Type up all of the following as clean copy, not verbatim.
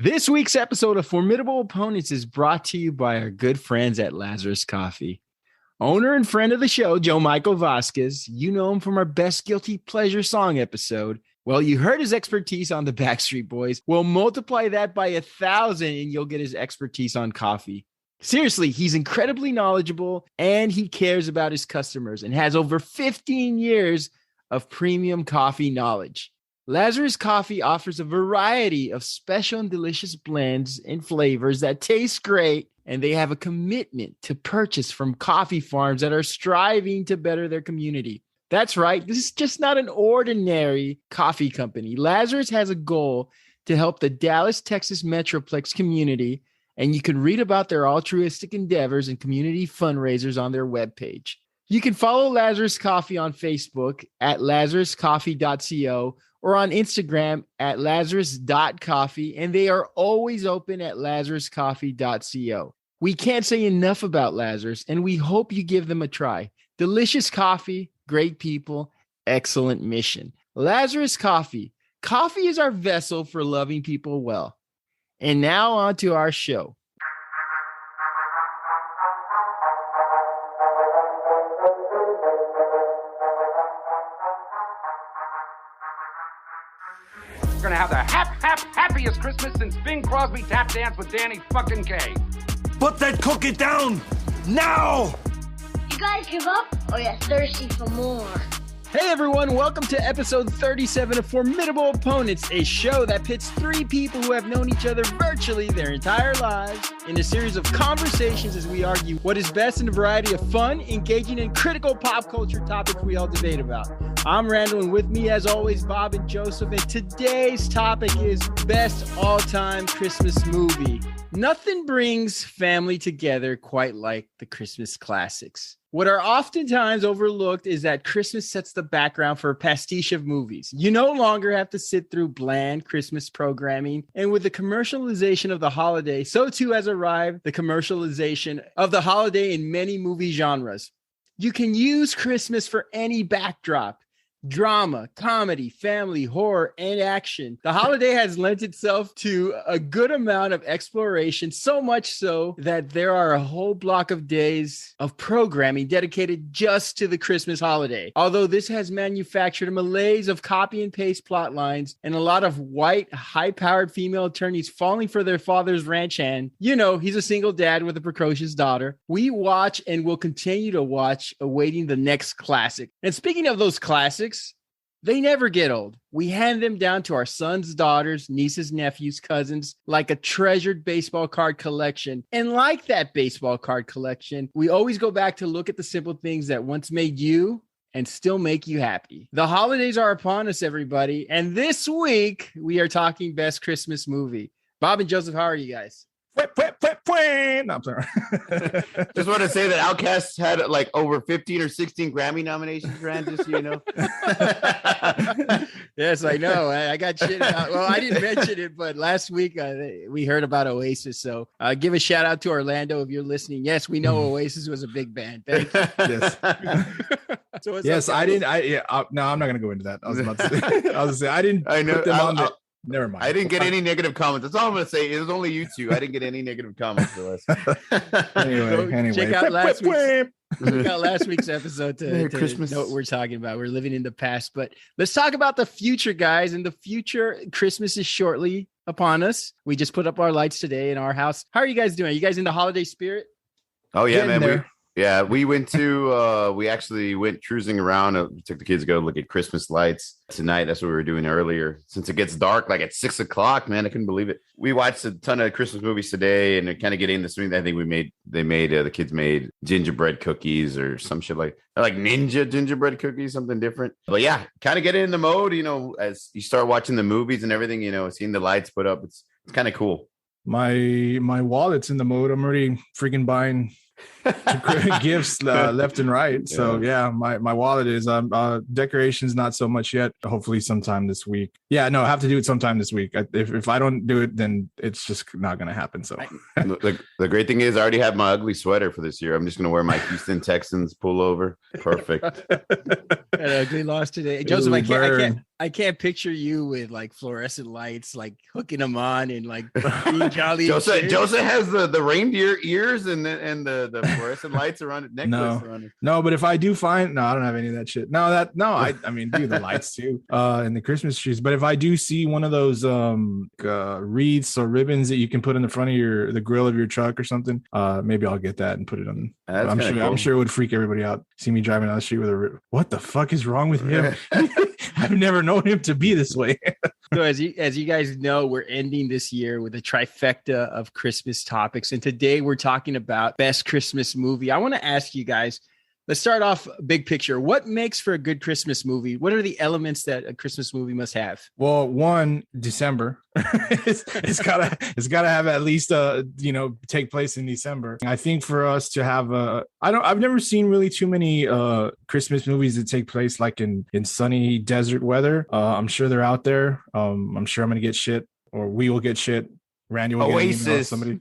This week's episode of Formidable Opponents is brought to you by our good friends at Lazarus Coffee. Owner and friend of the show, Joe Michael Vasquez. You know him from our Best Guilty Pleasure song episode. Well, you heard his expertise on the Backstreet Boys. Well, multiply that by 1,000 and you'll get his expertise on coffee. Seriously, he's incredibly knowledgeable and he cares about his customers and has over 15 years of premium coffee knowledge. Lazarus Coffee offers a variety of special and delicious blends and flavors that taste great, and they have a commitment to purchase from coffee farms that are striving to better their community. That's right. This is just not an ordinary coffee company. Lazarus has a goal to help the Dallas, Texas Metroplex community, and you can read about their altruistic endeavors and community fundraisers on their webpage. You can follow Lazarus Coffee on Facebook at lazaruscoffee.co or on Instagram at lazarus.coffee, and they are always open at lazaruscoffee.co. We can't say enough about Lazarus, and we hope you give them a try. Delicious coffee, great people, excellent mission. Lazarus Coffee. Coffee is our vessel for loving people well. And now on to our show. We're gonna have the happiest Christmas since Bing Crosby tap danced with Danny fucking Kaye. Put that cookie down now! You guys give up, or you're thirsty for more? Hey everyone, welcome to episode 37 of Formidable Opponents, a show that pits three people who have known each other virtually their entire lives in a series of conversations as we argue what is best in a variety of fun, engaging, and critical pop culture topics we all debate about. I'm Randall, and with me, as always, Bob and Joseph, and today's topic is best all-time Christmas movie. Nothing brings family together quite like the Christmas classics. What are oftentimes overlooked is that Christmas sets the background for a pastiche of movies. You no longer have to sit through bland Christmas programming, and with the commercialization of the holiday, so too has arrived the commercialization of the holiday in many movie genres. You can use Christmas for any backdrop. Drama, comedy, family, horror, and action. The holiday has lent itself to a good amount of exploration, so much so that there are a whole block of days of programming dedicated just to the Christmas holiday. Although this has manufactured a malaise of copy and paste plot lines and a lot of white, high-powered female attorneys falling for their father's ranch hand. You know, he's a single dad with a precocious daughter. We watch and will continue to watch, awaiting the next classic. And speaking of those classics, they never get old. We hand them down to our sons, daughters, nieces, nephews, cousins, like a treasured baseball card collection. And like that baseball card collection, we always go back to look at the simple things that once made you and still make you happy. The holidays are upon us, everybody. And this week, we are talking best Christmas movie. Bob and Joseph, how are you guys? No, I'm sorry. Just want to say that Outkast had like over 15 or 16 Grammy nominations, Rand, just so you know. Yes, I know. I got shit about, well, I didn't mention it, but last week we heard about Oasis. So give a shout out to Orlando if you're listening. Yes, we know Oasis was a big band. Thank you. Yes. So yes, okay. I didn't. No, I'm not going to go into that. I was about to say, I didn't put them on the. Never mind. I didn't get any negative comments. That's all I'm going to say. It was only you two. I didn't get any negative comments for us. Anyway. Check out last week's episode to know what we're talking about. We're living in the past, but let's talk about the future, guys. In the future, Christmas is shortly upon us. We just put up our lights today in our house. How are you guys doing? Are you guys in the holiday spirit? Oh, yeah, man. We went to, we actually went cruising around. We took the kids to go look at Christmas lights tonight. That's what we were doing earlier. Since it gets dark, like at 6 o'clock, man, I couldn't believe it. We watched a ton of Christmas movies today and they're kind of getting into something. I think the kids made gingerbread cookies or some shit like ninja gingerbread cookies, something different. But yeah, kind of getting in the mode, you know, as you start watching the movies and everything, you know, seeing the lights put up. It's kind of cool. My wallet's in the mode. I'm already freaking buying gifts left and right. So yeah, my wallet is decorations, not so much yet. Hopefully sometime this week. Yeah, no, I have to do it sometime this week. If I don't do it, then it's just not going to happen. So the great thing is I already have my ugly sweater for this year. I'm just going to wear my Houston Texans pullover. Perfect. An ugly loss today. Joseph, I can't I can't picture you with like fluorescent lights, like hooking them on and like being jolly. Joseph has the reindeer ears and the fluorescent lights around it. No, but if I do find, no, I don't have any of that shit. I mean, do the lights too, and the Christmas trees. But if I do see one of those wreaths or ribbons that you can put in the front of the grill of your truck or something, maybe I'll get that and put it on. I'm sure it would freak everybody out. See me driving down the street with what the fuck is wrong with him? I've never known him to be this way. So as you guys know, we're ending this year with a trifecta of Christmas topics. And today we're talking about best Christmas movie. I want to ask you guys, let's start off big picture. What makes for a good Christmas movie? What are the elements that a Christmas movie must have? Well, one, December. it's gotta have at least take place in December. I think for us to have I've never seen really too many Christmas movies that take place like in sunny desert weather. I'm sure they're out there. I'm sure I'm gonna get shit, or we will get shit. Randy will Oasis. get somebody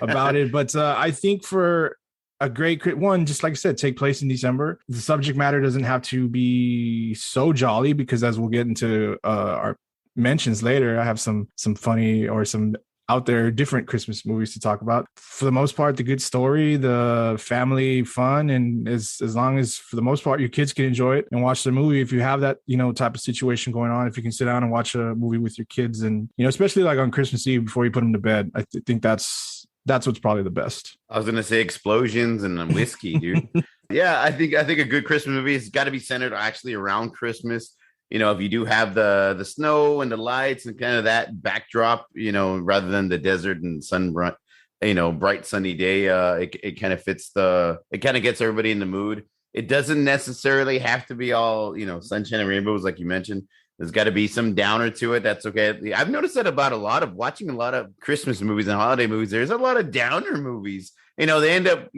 about it. But I think for a great one, just like I said, take place in December. The subject matter doesn't have to be so jolly, because as we'll get into our mentions later, I have some funny or some out there different Christmas movies to talk about. For the most part, the good story, the family fun, and as long as for the most part your kids can enjoy it and watch the movie. If you have that type of situation going on, if you can sit down and watch a movie with your kids, and especially like on Christmas Eve before you put them to bed, I think that's what's probably the best. I was gonna say explosions and whiskey, dude. Yeah, I think a good Christmas movie has got to be centered actually around Christmas. If you do have the snow and the lights and kind of that backdrop, rather than the desert and sunbright, bright sunny day, it kind of fits it kind of gets everybody in the mood. It doesn't necessarily have to be all, sunshine and rainbows, like you mentioned. There's got to be some downer to it. That's okay. I've noticed that about watching a lot of Christmas movies and holiday movies. There's a lot of downer movies. They end up,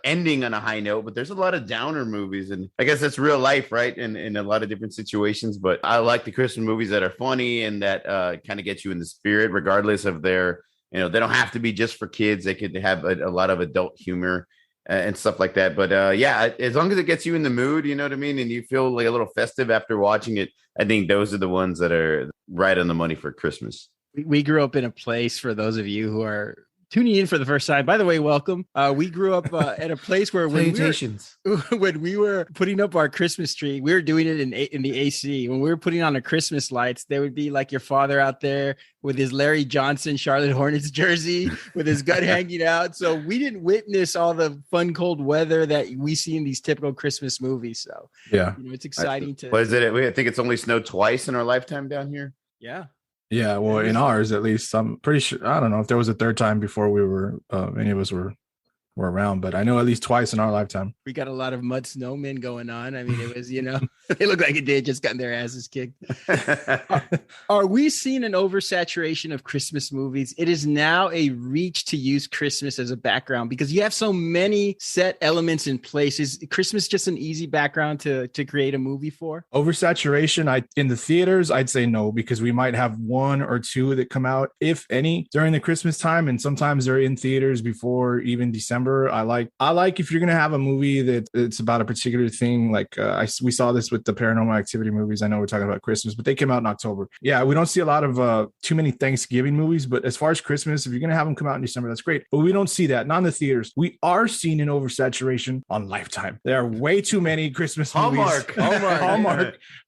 ending on a high note, but there's a lot of downer movies. And I guess that's real life, right? In a lot of different situations. But I like the Christmas movies that are funny and that kind of get you in the spirit, regardless of their, they don't have to be just for kids. They could have a lot of adult humor and stuff like that. But as long as it gets you in the mood, you know what I mean? And you feel like a little festive after watching it, I think those are the ones that are right on the money for Christmas. We grew up in a place, for those of you who are tuning in for the first time, by the way, welcome. We grew up at a place where when we were putting up our Christmas tree, we were doing it in the AC. When we were putting on the Christmas lights, there would be like your father out there with his Larry Johnson Charlotte Hornets jersey with his gut hanging out. So we didn't witness all the fun cold weather that we see in these typical Christmas movies. So yeah, it's exciting to. What is it? I think it's only snowed twice in our lifetime down here. Yeah. Yeah, well, in ours at least, I'm pretty sure. I don't know if there was a third time before we were any of us were around, but I know at least twice in our lifetime. We got a lot of mud snowmen going on. I mean, it was, they look like they had just gotten their asses kicked. Are we seeing an oversaturation of Christmas movies? It is now a reach to use Christmas as a background because you have so many set elements in place. Is Christmas just an easy background to create a movie for? Oversaturation, in the theaters, I'd say no, because we might have one or two that come out, if any, during the Christmas time, and sometimes they're in theaters before even December. I like if you're gonna have a movie that it's about a particular thing, like we saw this with the Paranormal Activity movies. I know we're talking about Christmas, but they came out in October. Yeah, we don't see a lot of too many Thanksgiving movies, but as far as Christmas, if you're gonna have them come out in December, that's great. But we don't see that, not in the theaters. We are seeing an oversaturation on Lifetime. There are way too many Christmas movies.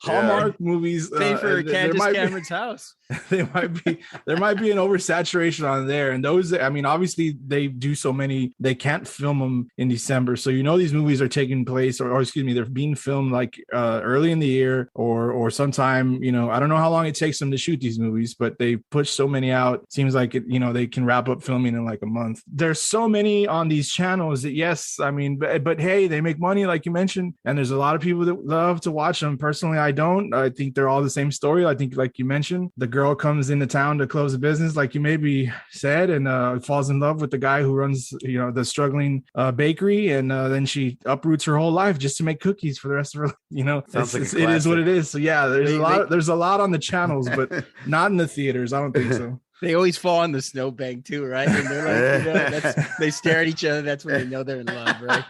Hallmark movies. Pay for Candace Cameron's house. There might be an oversaturation on there, and those, I mean, obviously they do so many, they can't film them in December, so these movies are taking place, or excuse me, they're being filmed like early in the year, or sometime, I don't know how long it takes them to shoot these movies, but they push so many out. Seems like it, they can wrap up filming in like a month. There's so many on these channels that, yes, I mean, but hey, they make money, like you mentioned, and there's a lot of people that love to watch them. Personally, I don't. I think they're all the same story. I think, like you mentioned, the girl comes into town to close a business, like you maybe said, and falls in love with the guy who runs, the struggling bakery, and then she uproots her whole life just to make cookies for the rest of her. It is what it is. So yeah, there's a lot on the channels, but not in the theaters. I don't think so. They always fall on the snowbank too, right? And they're like, they stare at each other. That's when they know they're in love, right?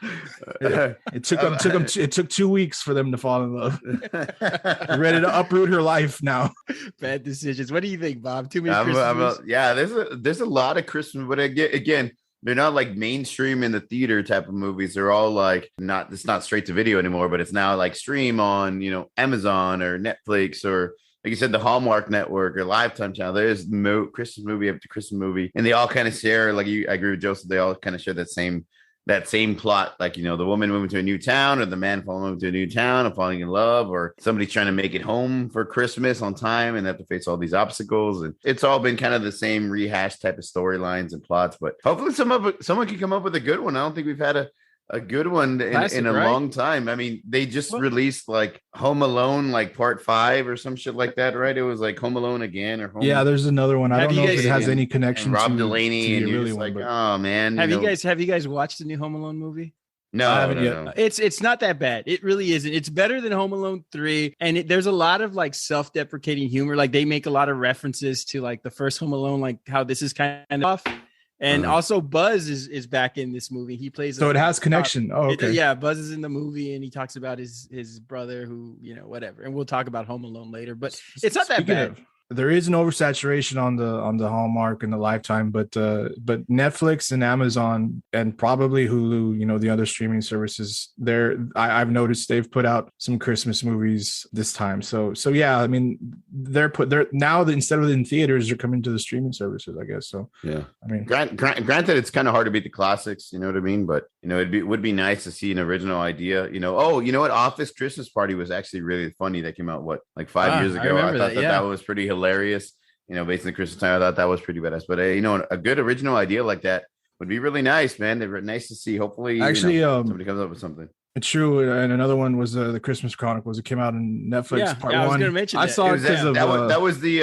It took 2 weeks for them to fall in love. They're ready to uproot her life now. Bad decisions. What do you think, Bob? Too many Christmas movies? There's a lot of Christmas, but again, they're not like mainstream in the theater type of movies. They're all like it's not straight to video anymore, but it's now like stream on, Amazon or Netflix or, like you said, the Hallmark Network or Lifetime channel. There's Christmas movie after Christmas movie, and they all kind of share. I agree with Joseph. They all kind of share that same plot. Like, the woman moving to a new town, or the man moving to a new town and falling in love, or somebody trying to make it home for Christmas on time and they have to face all these obstacles. And it's all been kind of the same rehashed type of storylines and plots. But hopefully someone can come up with a good one. I don't think we've had a good one in a long time. I mean, they just released like Home Alone, like part 5 or some shit like that, right? It was like Home Alone again or Home. Yeah, there's another one. I don't know if it has any connection. And Rob Delaney, and you're just like, oh man. Have you guys watched the new Home Alone movie? No, I haven't yet. No. It's not that bad. It really isn't. It's better than Home Alone 3. And there's a lot of like self-deprecating humor. Like they make a lot of references to like the first Home Alone, like how this is kind of off. And also Buzz is back in this movie. He plays. So it has connection. Oh, okay. Buzz is in the movie and he talks about his brother who, whatever. And we'll talk about Home Alone later, but it's not that bad. There is an oversaturation on the Hallmark and the Lifetime, but Netflix and Amazon and probably Hulu, the other streaming services, I've noticed they've put out some Christmas movies this time. So yeah, I mean, they're now instead of in theaters, they're coming to the streaming services, I guess. So yeah, I mean, granted, it's kind of hard to beat the classics, you know what I mean? But it would be nice to see an original idea. Oh, you know what? Office Christmas Party was actually really funny. That came out like 5 years ago. I thought that was pretty hilarious, based on the Christmas time. I thought that was pretty badass. But a good original idea like that would be really nice, man. They're nice to see. Hopefully, actually, somebody comes up with something. It's true. And another one was the Christmas Chronicles. It came out on Netflix. Part 1. I was going to mention I saw it because that was the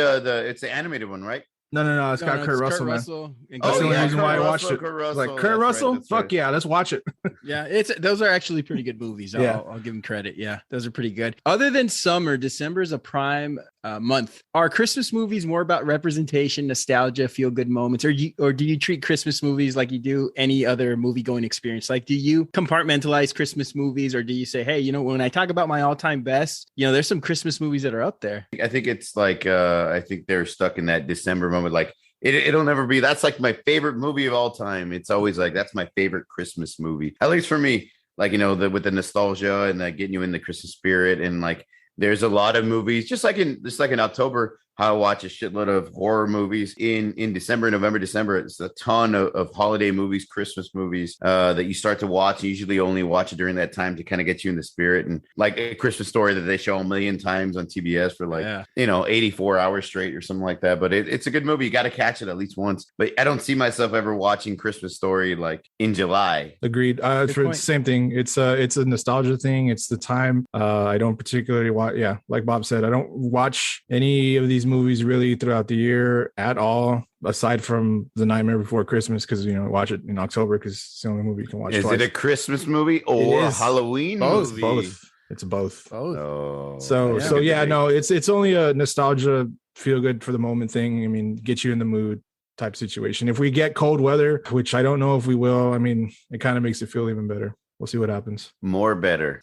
it's the animated one, right? No. It's got Kurt Russell, man. That's the only reason why I watched it. Kurt Russell? Right, fuck yeah, let's watch it. Yeah, those are actually pretty good movies. I'll give them credit. Yeah, those are pretty good. Other than summer, December is a prime month. Are Christmas movies more about representation, nostalgia, feel-good moments, or do you treat Christmas movies like you do any other movie-going experience? Like, do you compartmentalize Christmas movies, or do you say, hey, when I talk about my all-time best, there's some Christmas movies that are up there? I think it's like I think they're stuck in that December moment. Like it'll never be. That's like my favorite movie of all time. It's always like that's my favorite Christmas movie, at least for me. Like with the nostalgia and getting you in the Christmas spirit, and like there's a lot of movies just like in October. I watch a shitload of horror movies in December, November, December. It's a ton of holiday movies, Christmas movies that you start to watch. You usually only watch it during that time to kind of get you in the spirit. And like A Christmas Story that they show a million times on TBS for 84 hours straight or something like that. But it's a good movie. You got to catch it at least once. But I don't see myself ever watching Christmas Story like in July. Agreed. For the same thing. It's a nostalgia thing. It's the time. I don't particularly watch. Yeah, like Bob said, I don't watch any of these movies really throughout the year at all, aside from The Nightmare Before Christmas, because watch it in October because it's the only movie you can watch. Is twice. It a Christmas movie or a Halloween movie? Both. It's both. Oh, so yeah, no, it's only a nostalgia, feel good for the moment thing. I mean, get you in the mood type situation. If we get cold weather, which I don't know if we will, I mean, it kind of makes it feel even better. We'll see what happens. More better.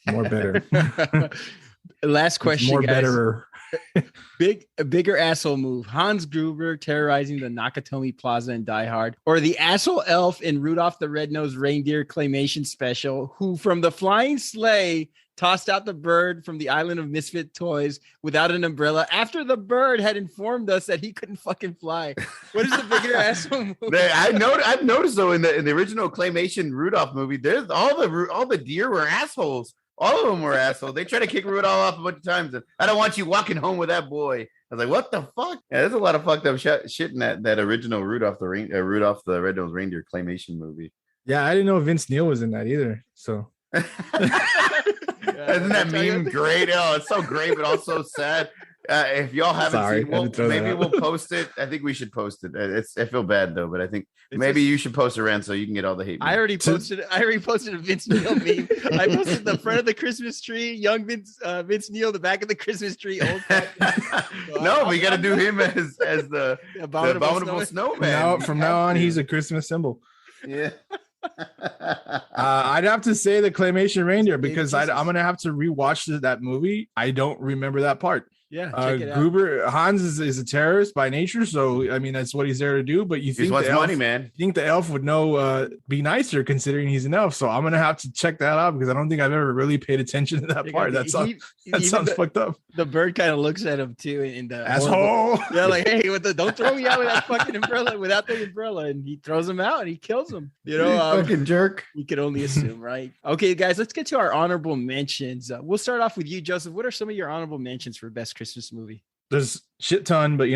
Last question, more guys. Betterer. A bigger asshole move: Hans Gruber terrorizing the Nakatomi Plaza in Die Hard, or the asshole elf in Rudolph the Red-Nosed Reindeer claymation special, who from the flying sleigh tossed out the bird from the island of misfit toys without an umbrella after the bird had informed us that he couldn't fucking fly? What is the bigger asshole move? I've noticed though in the original claymation Rudolph movie, there's all the deer were assholes. All of them were assholes. They try to kick Rudolph off a bunch of times. I don't want you walking home with that boy. I was like, what the fuck? Yeah, there's a lot of fucked up shit in that original Rudolph the Red-Nosed Reindeer claymation movie. Yeah, I didn't know Vince Neil was in that either. So isn't that meme great? Oh, it's so great, but also sad. If y'all haven't Sorry, seen, maybe we'll post it. I think we should post it. I feel bad though, but I think maybe you should post it around so you can get all the hate. I already posted a Vince Neil meme. I posted the front of the Christmas tree, young Vince Neil, the back of the Christmas tree, old. No, we got to do him as the abominable snowman. No, from now on, he's a Christmas symbol. Yeah. I'd have to say the claymation reindeer because I'm gonna have to rewatch that movie. I don't remember that part. Yeah, check it out. Gruber Hans is a terrorist by nature, so I mean that's what he's there to do. But you think wants money, man? You think the elf would know be nicer considering he's an elf? So I'm gonna have to check that out because I don't think I've ever really paid attention to that part. That sounds fucked up. The bird kind of looks at him too in the asshole. Yeah, like hey, don't throw me out with that fucking umbrella without the umbrella, and he throws him out and he kills him. You know, fucking jerk. We could only assume, right? Okay, guys, let's get to our honorable mentions. We'll start off with you, Joseph. What are some of your honorable mentions for best Christmas movie? There's shit ton, but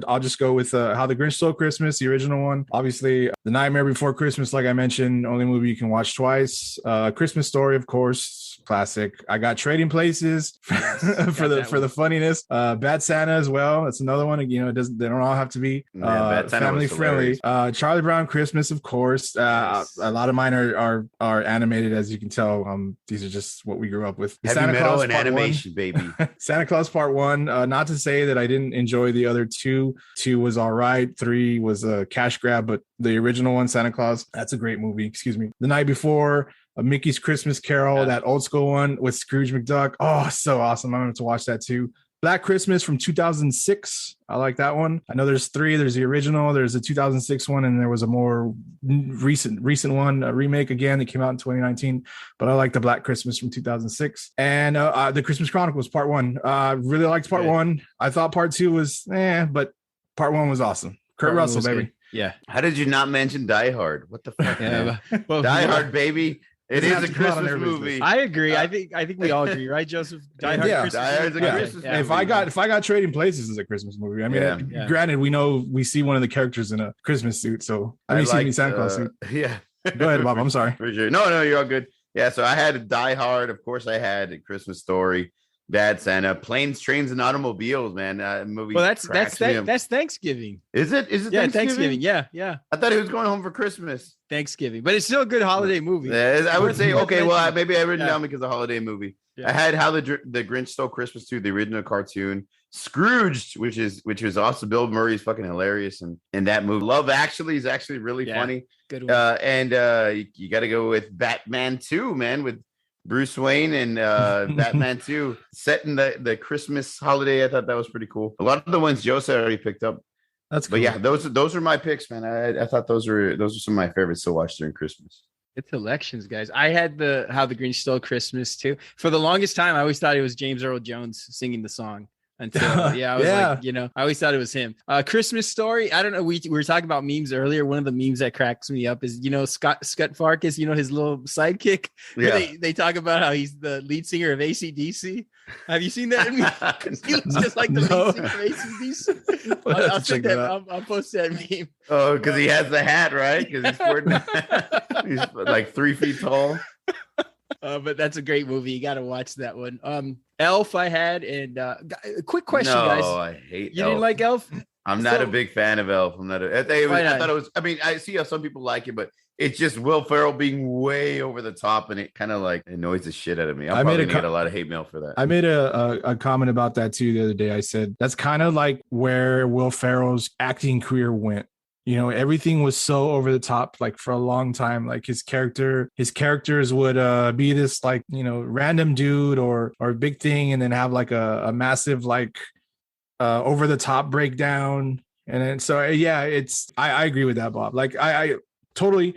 I'll just go with How the Grinch Stole Christmas, the original one. Obviously, The Nightmare Before Christmas, like I mentioned, only movie you can watch twice. Christmas Story, of course, classic. I got Trading Places for the funniness. Bad Santa as well. That's another one. They don't all have to be family friendly. Charlie Brown Christmas, of course. Nice. A lot of mine are animated, as you can tell. These are just what we grew up with. Heavy Santa metal Claus and Part animation, 1. baby. Santa Claus Part 1. Not to say that I didn't enjoy the other two. 2 was all right. 3 was a cash grab, but the original one, Santa Claus, that's a great movie. Excuse me. The Night Before, Mickey's Christmas Carol, that old school one with Scrooge McDuck. Oh, so awesome. I'm going to watch that too. Black Christmas from 2006. I like that one. I know there's 3. There's the original, there's the 2006 one, and there was a more recent one, a remake again that came out in 2019. But I like the Black Christmas from 2006. And the Christmas Chronicles Part 1. Really liked Part 1. I thought Part 2 was but Part 1 was awesome. Kurt Russell, baby. Good. Yeah. How did you not mention Die Hard? What the fuck? Yeah, Die Hard, baby. It is a Christmas movie. I agree. I think we all agree, right, Joseph? Die Hard. Yeah, Die Hard's a Christmas movie. If I got Trading Places as a Christmas movie, I mean, granted, we see one of the characters in a Christmas suit, so I mean, see Santa Claus suit. Yeah. Go ahead, Bob. I'm sorry. For sure. No, you're all good. Yeah, so I had Die Hard. Of course, I had A Christmas Story, Bad Santa, Planes, Trains, and Automobiles. Man, movie. Well, that's Thanksgiving. Is it? Yeah, Thanksgiving. Yeah. I thought he was going home for Christmas. Thanksgiving, but it's still a good holiday movie. Yeah, I would say okay. Well, maybe I written down because of holiday movie. Yeah. I had How the Grinch Stole Christmas too, the original cartoon. Scrooged, which is awesome. Bill Murray's fucking hilarious in that movie. Love Actually is actually really funny. Good one. And you got to go with Batman 2, man, with Bruce Wayne and Batman 2 set in the Christmas holiday. I thought that was pretty cool. A lot of the ones Joseph already picked up. That's cool. But yeah, those are my picks, man. I thought those are some of my favorites to watch during Christmas. It's elections, guys. I had How the Grinch Stole Christmas too. For the longest time, I always thought it was James Earl Jones singing the song. Until I was like, I always thought it was him. Christmas Story. I don't know. We were talking about memes earlier. One of the memes that cracks me up is Scott Farkas, his little sidekick. Yeah. They talk about how he's the lead singer of AC/DC. Have you seen that? He looks just like the lead singer of AC/DC. I'll check that. I'll post that meme. Oh, because he has the hat, right? Because he's wearing he's like 3 feet tall. But that's a great movie. You got to watch that one. Elf I had, and quick question, guys. No, I hate you Elf. Didn't like Elf? I'm not a big fan of Elf. I thought it was, I mean, I see how some people like it, but it's just Will Ferrell being way over the top, and it kind of like annoys the shit out of me. I'm probably gonna get a lot of hate mail for that. I made a comment about that too the other day. I said, that's kind of like where Will Ferrell's acting career went. Everything was so over the top, like for a long time. Like his characters would be this like, random dude or big thing, and then have like a massive like over the top breakdown. And then so I agree with that, Bob. Like I totally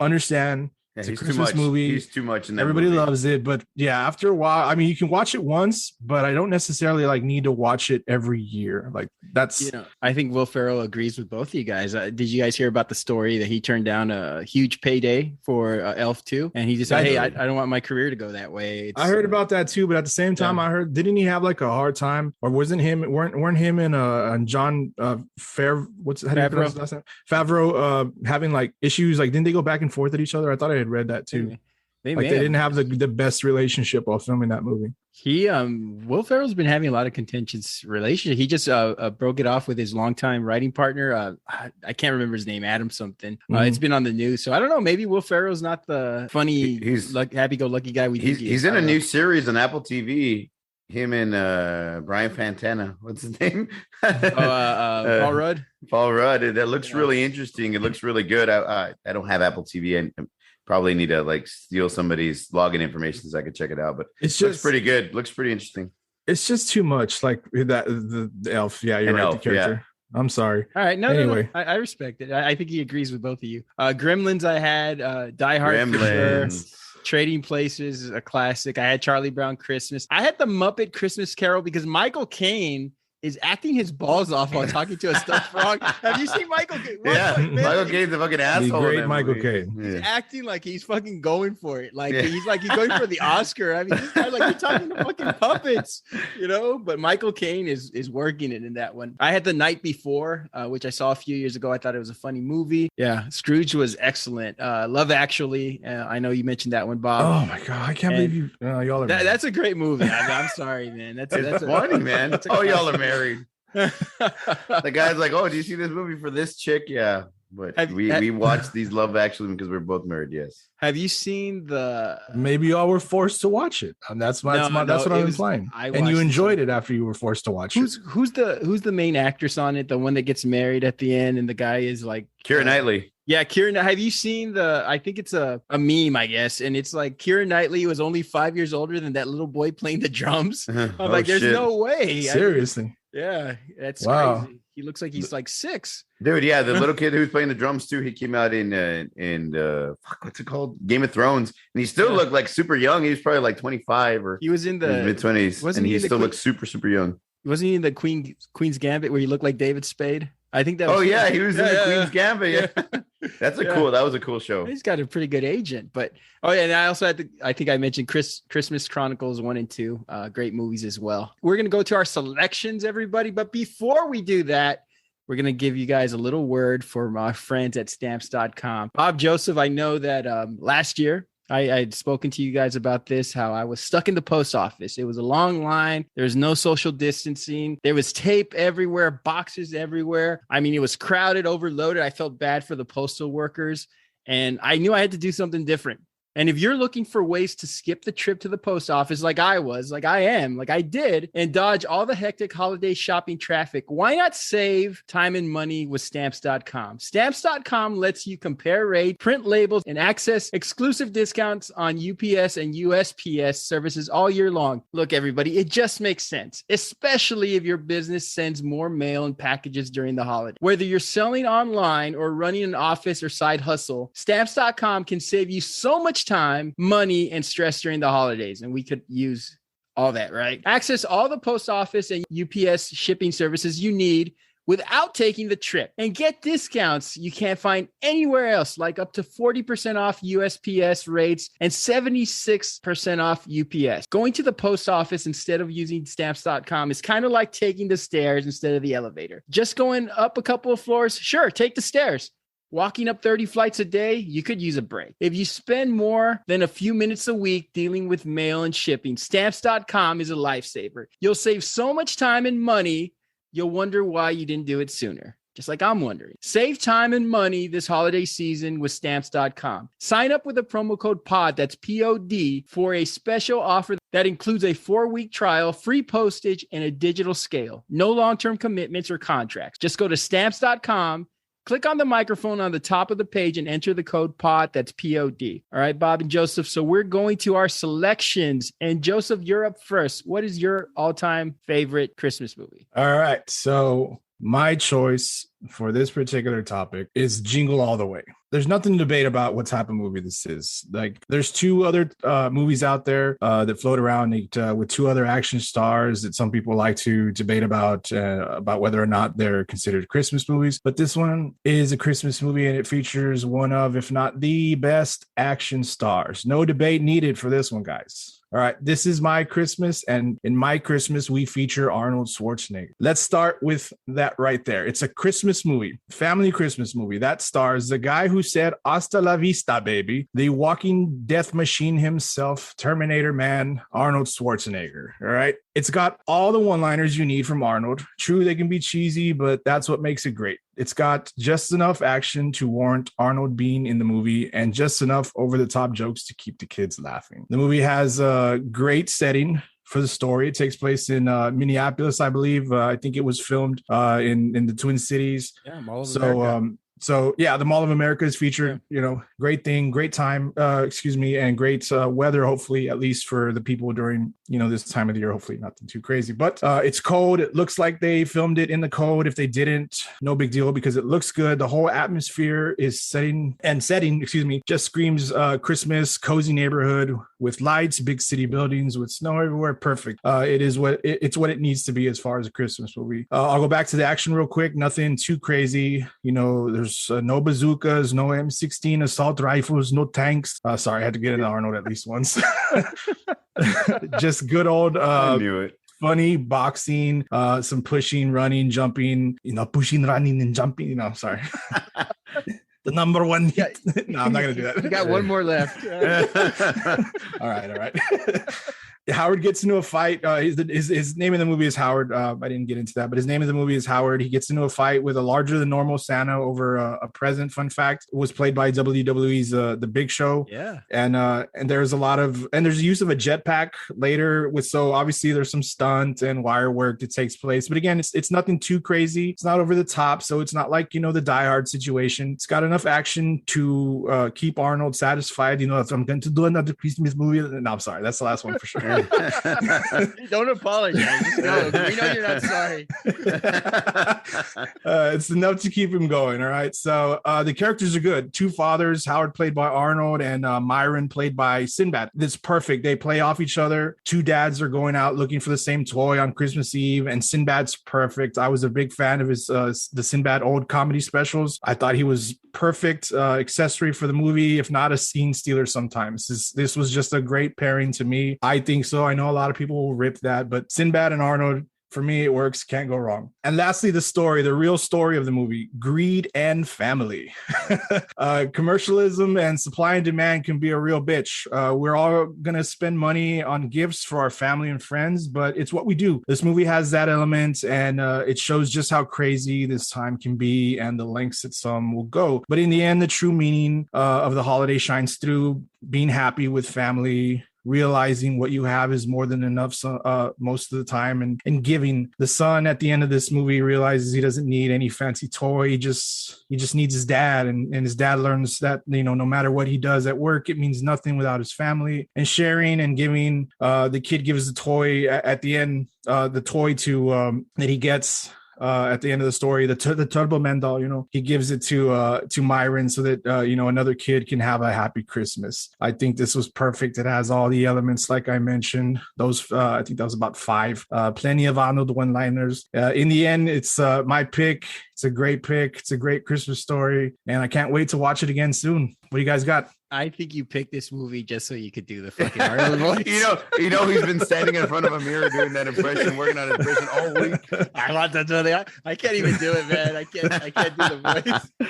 understand. It's a Christmas movie. He's too much in that Everybody movie. loves it, but yeah, after a while, I mean, you can watch it once, but I don't necessarily like need to watch it every year. Like that's, I think Will Ferrell agrees with both of you guys. Did you guys hear about the story that he turned down a huge payday for Elf 2? And he just said, I don't want my career to go that way. I heard about that too, but at the same time, I heard, didn't he have like a hard time, or weren't him and John Favreau having like issues? Like, didn't they go back and forth at each other? I thought I had read that too. They didn't have the best relationship while filming that movie. Will Ferrell's been having a lot of contentious relationship. He just broke it off with his longtime writing partner. I can't remember his name, Adam something. It's been on the news, so I don't know. Maybe Will Ferrell's not the funny, happy-go-lucky guy we think he is. He's in a new series on Apple TV. Him and Brian Fantana. What's his name? Paul Rudd. Paul Rudd. That looks really interesting. It looks really good. I don't have Apple TV and probably need to like steal somebody's login information so I could check it out. But looks pretty good. Looks pretty interesting. It's just too much. Like that the elf. Yeah, you're right. The character. Yeah. I'm sorry. All right. No. I respect it. I think he agrees with both of you. Gremlins. I had Die Hard. Gremlins. For sure. Trading Places is a classic. I had Charlie Brown Christmas. I had the Muppet Christmas Carol because Michael Caine is acting his balls off while talking to a stuffed frog. Have you seen Michael Caine? Michael Caine's a fucking asshole. Great Michael Caine. He's acting like he's fucking going for it. Like he's going for the Oscar. I mean, this guy, like, you're talking to fucking puppets, But Michael Caine is working it in that one. I had The Night Before, which I saw a few years ago. I thought it was a funny movie. Yeah, Scrooge was excellent. Love Actually. I know you mentioned that one, Bob. Oh my god, I can't believe you. Y'all are. That's a great movie. I'm sorry, man. That's funny, man. Y'all are married. The guy's like, oh, do you see this movie for this chick? Yeah, but we watched these Love Actually because we're both married. Yes. Have you seen the? Maybe y'all were forced to watch it. That's what I'm implying. And you enjoyed it after you were forced to watch it. Who's the main actress on it? The one that gets married at the end, and the guy is like Keira Knightley. Yeah, Keira. Have you seen I think it's a meme, I guess, and it's like Keira Knightley was only 5 years older than that little boy playing the drums. I'm like, there's no way. Seriously. Yeah, that's crazy. He looks like he's like 6. Dude, yeah, the little kid who's playing the drums too. He came out in what's it called? Game of Thrones, and he still looked like super young. He was probably like 25 or he was in the mid-20s, and he still looks super, super young. Wasn't he in the Queen's Gambit where he looked like David Spade? I think that was he was in the Queen's Gambit. Yeah. That was a cool show. He's got a pretty good agent. But and I also had I think I mentioned Christmas Chronicles 1 and 2. Great movies as well. We're gonna go to our selections, everybody. But before we do that, we're gonna give you guys a little word for my friends at stamps.com. Bob, Joseph, I know that last year I had spoken to you guys about this, how I was stuck in the post office. It was a long line. There was no social distancing. There was tape everywhere, boxes everywhere. I mean, it was crowded, overloaded. I felt bad for the postal workers, and I knew I had to do something different. And if you're looking for ways to skip the trip to the post office like I was, like I am, like I did, and dodge all the hectic holiday shopping traffic, why not save time and money with Stamps.com? Stamps.com lets you compare rates, print labels, and access exclusive discounts on UPS and USPS services all year long. Look, everybody, it just makes sense, especially if your business sends more mail and packages during the holiday. Whether you're selling online or running an office or side hustle, Stamps.com can save you so much time, money, and stress during the holidays. And we could use all that, right? Access all the post office and UPS shipping services you need without taking the trip, and get discounts you can't find anywhere else, like up to 40% off USPS rates and 76% off UPS. Going to the post office instead of using stamps.com is kind of like taking the stairs instead of the elevator. Just going up a couple of floors, sure, take the stairs. Walking up 30 flights a day, you could use a break. If you spend more than a few minutes a week dealing with mail and shipping, stamps.com is a lifesaver. You'll save so much time and money, you'll wonder why you didn't do it sooner. Just like I'm wondering. Save time and money this holiday season with stamps.com. Sign up with the promo code POD, that's POD, for a special offer that includes a 4-week trial, free postage, and a digital scale. No long-term commitments or contracts. Just go to stamps.com. Click on the microphone on the top of the page and enter the code POD. That's POD. All right, Bob and Joseph. So we're going to our selections. And Joseph, you're up first. What is your all-time favorite Christmas movie? All right. So my choice for this particular topic is Jingle All the Way. There's nothing to debate about what type of movie this is. Like, there's 2 other movies out there that float around with 2 other action stars that some people like to debate about whether or not they're considered Christmas movies. But this one is a Christmas movie, and it features one of, if not the best action stars. No debate needed for this one, guys. All right, this is my Christmas, and in my Christmas, we feature Arnold Schwarzenegger. Let's start with that right there. It's a Christmas movie, family Christmas movie that stars the guy who said "Hasta la vista, baby," the walking death machine himself, Terminator man, Arnold Schwarzenegger. All right, it's got all the one-liners you need from Arnold. True, they can be cheesy, but that's what makes it great. It's got just enough action to warrant Arnold being in the movie and just enough over-the-top jokes to keep the kids laughing. The movie has a great setting for the story. It takes place in Minneapolis, I believe. I think it was filmed in the Twin Cities. Yeah, Mall of America. So yeah, the Mall of America is featured, great thing, great time, and great weather, hopefully, at least for the people during, this time of the year, hopefully nothing too crazy, but it's cold. It looks like they filmed it in the cold. If they didn't, no big deal because it looks good. The whole atmosphere is setting, just screams Christmas, cozy neighborhood with lights, big city buildings with snow everywhere. Perfect. It's what it needs to be as far as a Christmas movie. I'll go back to the action real quick. Nothing too crazy. There's no bazookas, no M16 assault rifles, no tanks. Sorry, I had to get into Arnold at least once. Just good old I knew it. Funny boxing, some pushing, running, jumping, pushing, running, and jumping. Sorry. The number one hit. No, I'm not gonna do that. You got one more left. All right. Howard gets into a fight. His name in the movie is Howard. I didn't get into that, but his name in the movie is Howard. He gets into a fight with a larger than normal Santa over a present. Fun fact: it was played by WWE's The Big Show. Yeah, and there's there's use of a jetpack later so obviously there's some stunt and wire work that takes place. But again, it's nothing too crazy. It's not over the top, so it's not like the Die Hard situation. It's got enough action to keep Arnold satisfied. If I'm going to do another Christmas movie, no, I'm sorry, that's the last one for sure. Don't apologize. Just go. We know you're not sorry. It's enough to keep him going. All right. So the characters are good. Two fathers, Howard played by Arnold and Myron played by Sinbad. That's perfect. They play off each other. Two dads are going out looking for the same toy on Christmas Eve, and Sinbad's perfect. I was a big fan of his the Sinbad old comedy specials. I thought he was perfect accessory for the movie, if not a scene stealer sometimes. This was just a great pairing to me. I think so. I know a lot of people will rip that, but Sinbad and Arnold, for me, it works. Can't go wrong. And lastly, the real story of the movie, greed and family. Commercialism and supply and demand can be a real bitch. We're all going to spend money on gifts for our family and friends, but it's what we do. This movie has that element, and it shows just how crazy this time can be and the lengths that some will go. But in the end, the true meaning of the holiday shines through being happy with family, realizing what you have is more than enough most of the time, and giving. The son at the end of this movie realizes he doesn't need any fancy toy. He just needs his dad, and his dad learns that no matter what he does at work, it means nothing without his family. And sharing and giving, the kid gives the toy at the end, the toy to that he gets at the end of the story, the Turbo Man doll, he gives it to Myron so that another kid can have a happy Christmas. I think this was perfect. It has all the elements like I mentioned. Those I think that was about 5. Plenty of Arnold one-liners. In the end, it's my pick. It's a great pick. It's a great Christmas story, and I can't wait to watch it again soon. What do you guys got? I think you picked this movie just so you could do the fucking Arnold voice. He's been standing in front of a mirror doing that impression, working on his impression all week. I can't even do it, man. I can't do the voice.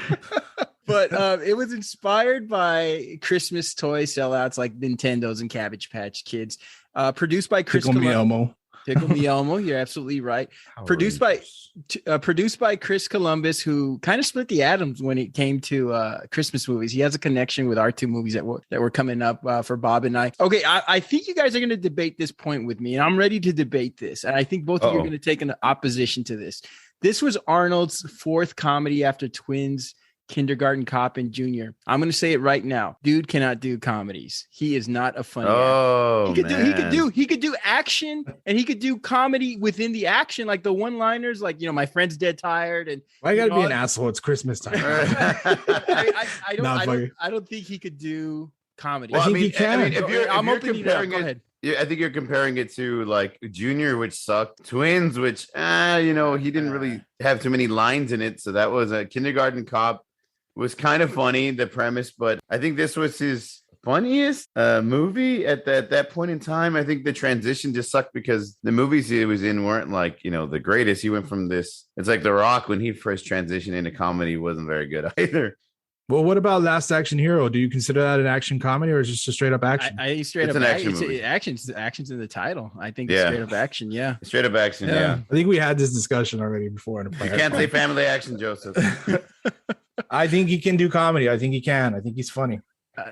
But it was inspired by Christmas toy sellouts like Nintendo's and Cabbage Patch Kids. Produced by Chris Columbus. Tickle Me Elmo, you're absolutely right. Produced by Chris Columbus, who kind of split the atoms when it came to Christmas movies. He has a connection with our 2 movies that were coming up for Bob and I. Okay, I think you guys are going to debate this point with me, and I'm ready to debate this. And I think both of you are going to take an opposition to this. This was Arnold's 4th comedy after Twins, Kindergarten Cop, and Junior. I'm going to say it right now. Dude cannot do comedies. He is not a funny actor. He could do action, and he could do comedy within the action, like the one-liners, like, my friend's dead tired. And why you gotta be an asshole? It's Christmas time. I don't think he could do comedy. Well, I think he can. I think you're comparing it to like Junior, which sucked, Twins, which he didn't really have too many lines in it. So that was a Kindergarten Cop. Was kind of funny, the premise, but I think this was his funniest movie at that point in time. I think the transition just sucked because the movies he was in weren't like, the greatest. He went from this. It's like The Rock when he first transitioned into comedy wasn't very good either. Well, what about Last Action Hero? Do you consider that an action comedy or is it just a straight up action? I straight It's up an action movie. Action's in the title. I think it's straight up action. Yeah, straight up action. Yeah. I think we had this discussion already before. You can't say family action, Joseph. I think he can do comedy. I think he can. I think he's funny.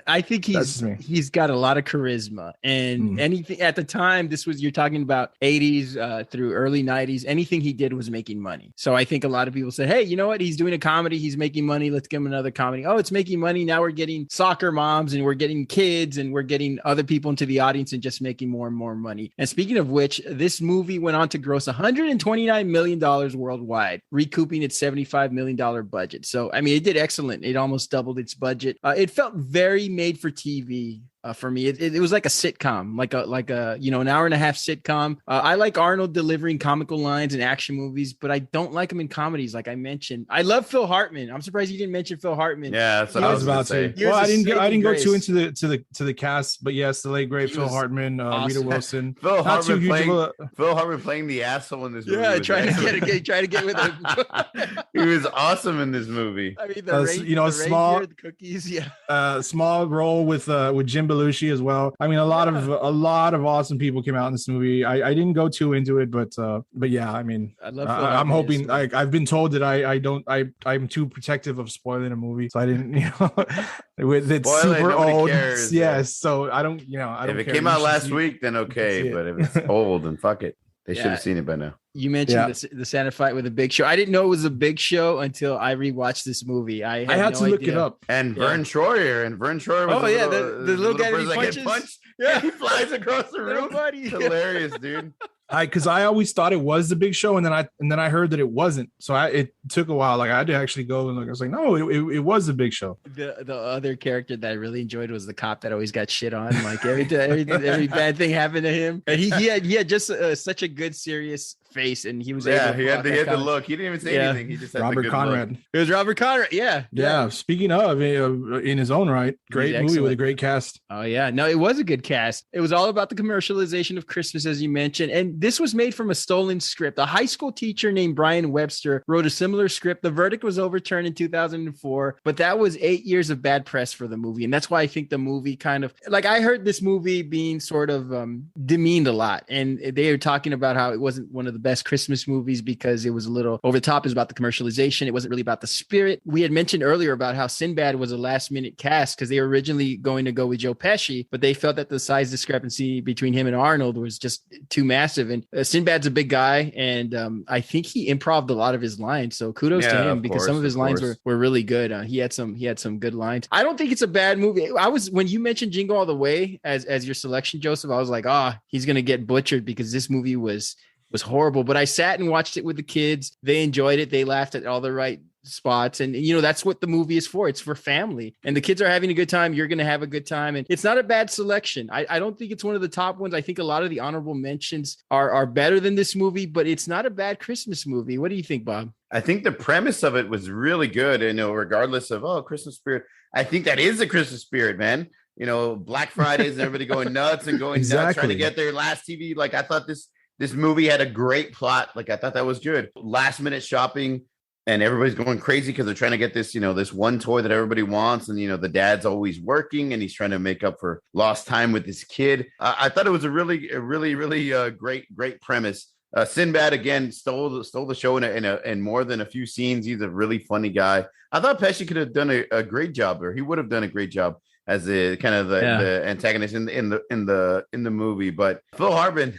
I think he's got a lot of charisma, and anything at the time, you're talking about 80s through early 90s. Anything he did was making money. So I think a lot of people said, hey, you know what? He's doing a comedy. He's making money. Let's give him another comedy. Oh, it's making money. Now we're getting soccer moms and we're getting kids and we're getting other people into the audience and just making more and more money. And speaking of which, this movie went on to gross $129 million worldwide, recouping its $75 million budget. So, I mean, it did excellent. It almost doubled its budget. It felt very made for TV. For me, it was like a sitcom, like a an hour and a half sitcom. I like Arnold delivering comical lines in action movies, but I don't like him in comedies. Like I mentioned, I love Phil Hartman. I'm surprised you didn't mention Phil Hartman. Yeah, that's what I was about to say. Well, I didn't go too into the cast, but yes, the late great Phil Hartman, awesome. Rita Wilson, Phil Hartman playing the asshole in this movie. Yeah, trying to get with him. He was awesome in this movie. I mean, small the cookies, small role with Jim Belushi as well. I mean, a lot of awesome people came out in this movie. I didn't go too into it, but yeah, I mean, I'm hoping. I've been told that I'm too protective of spoiling a movie, so I didn't. It's super old. Cares, yes, so I don't. I don't. If it came out last week, then okay. But if it's old, then fuck it. They should have seen it by now. You mentioned the Santa fight with a Big Show. I didn't know it was a Big Show until I rewatched this movie. I had to look it up. And Vern Troyer was the little guy that punched. Yeah, he flies across the room. It's hilarious, dude. Because I always thought it was the Big Show, and then I heard that it wasn't. So it took a while. Like I had to actually go and look. I was like, no, it was the Big Show. The other character that I really enjoyed was the cop that always got shit on. Like every bad thing happened to him, and he had just such a good serious face, and he was he had the look. He didn't even say anything. He just had Robert Conrad. Look. It was Robert Conrad. Yeah. Speaking of, in his own right, great movie with a great cast. Oh yeah, no, it was a good cast. It was all about the commercialization of Christmas, as you mentioned, and this was made from a stolen script. A high school teacher named Brian Webster wrote a similar script. The verdict was overturned in 2004, but that was 8 years of bad press for the movie, and that's why I think the movie kind of I heard this movie being sort of demeaned a lot, and they were talking about how it wasn't one of the best Christmas movies because it was a little over the top. It was about the commercialization. It wasn't really about the spirit. We had mentioned earlier about how Sinbad was a last minute cast because they were originally going to go with Joe Pesci, but they felt that the size discrepancy between him and Arnold was just too massive. And Sinbad's a big guy, and I think he improv'd a lot of his lines. So kudos to him because some of his lines were really good. He had some good lines. I don't think it's a bad movie. When you mentioned Jingle All the Way as your selection, Joseph, I was like, he's gonna get butchered because this movie was horrible. But I sat and watched it with the kids. They enjoyed it. They laughed at all the right spots, and that's what the movie is for. It's for family, and the kids are having a good time. You're going to have a good time, and it's not a bad selection. I don't think it's one of the top ones. I think a lot of the honorable mentions are better than this movie, but it's not a bad Christmas movie. What do you think, Bob? I think the premise of it was really good, and regardless of Christmas spirit, I think that is the Christmas spirit, man. Black Fridays and everybody going nuts and going nuts trying to get their last TV. Like I thought this movie had a great plot. Like I thought that was good. Last minute shopping, and everybody's going crazy because they're trying to get this, this one toy that everybody wants. And, the dad's always working and he's trying to make up for lost time with his kid. I thought it was a really great premise. Sinbad again stole the show in more than a few scenes. He's a really funny guy. I thought Pesci could have done a great job, or he would have done a great job as the antagonist in the movie. But Phil Hartman,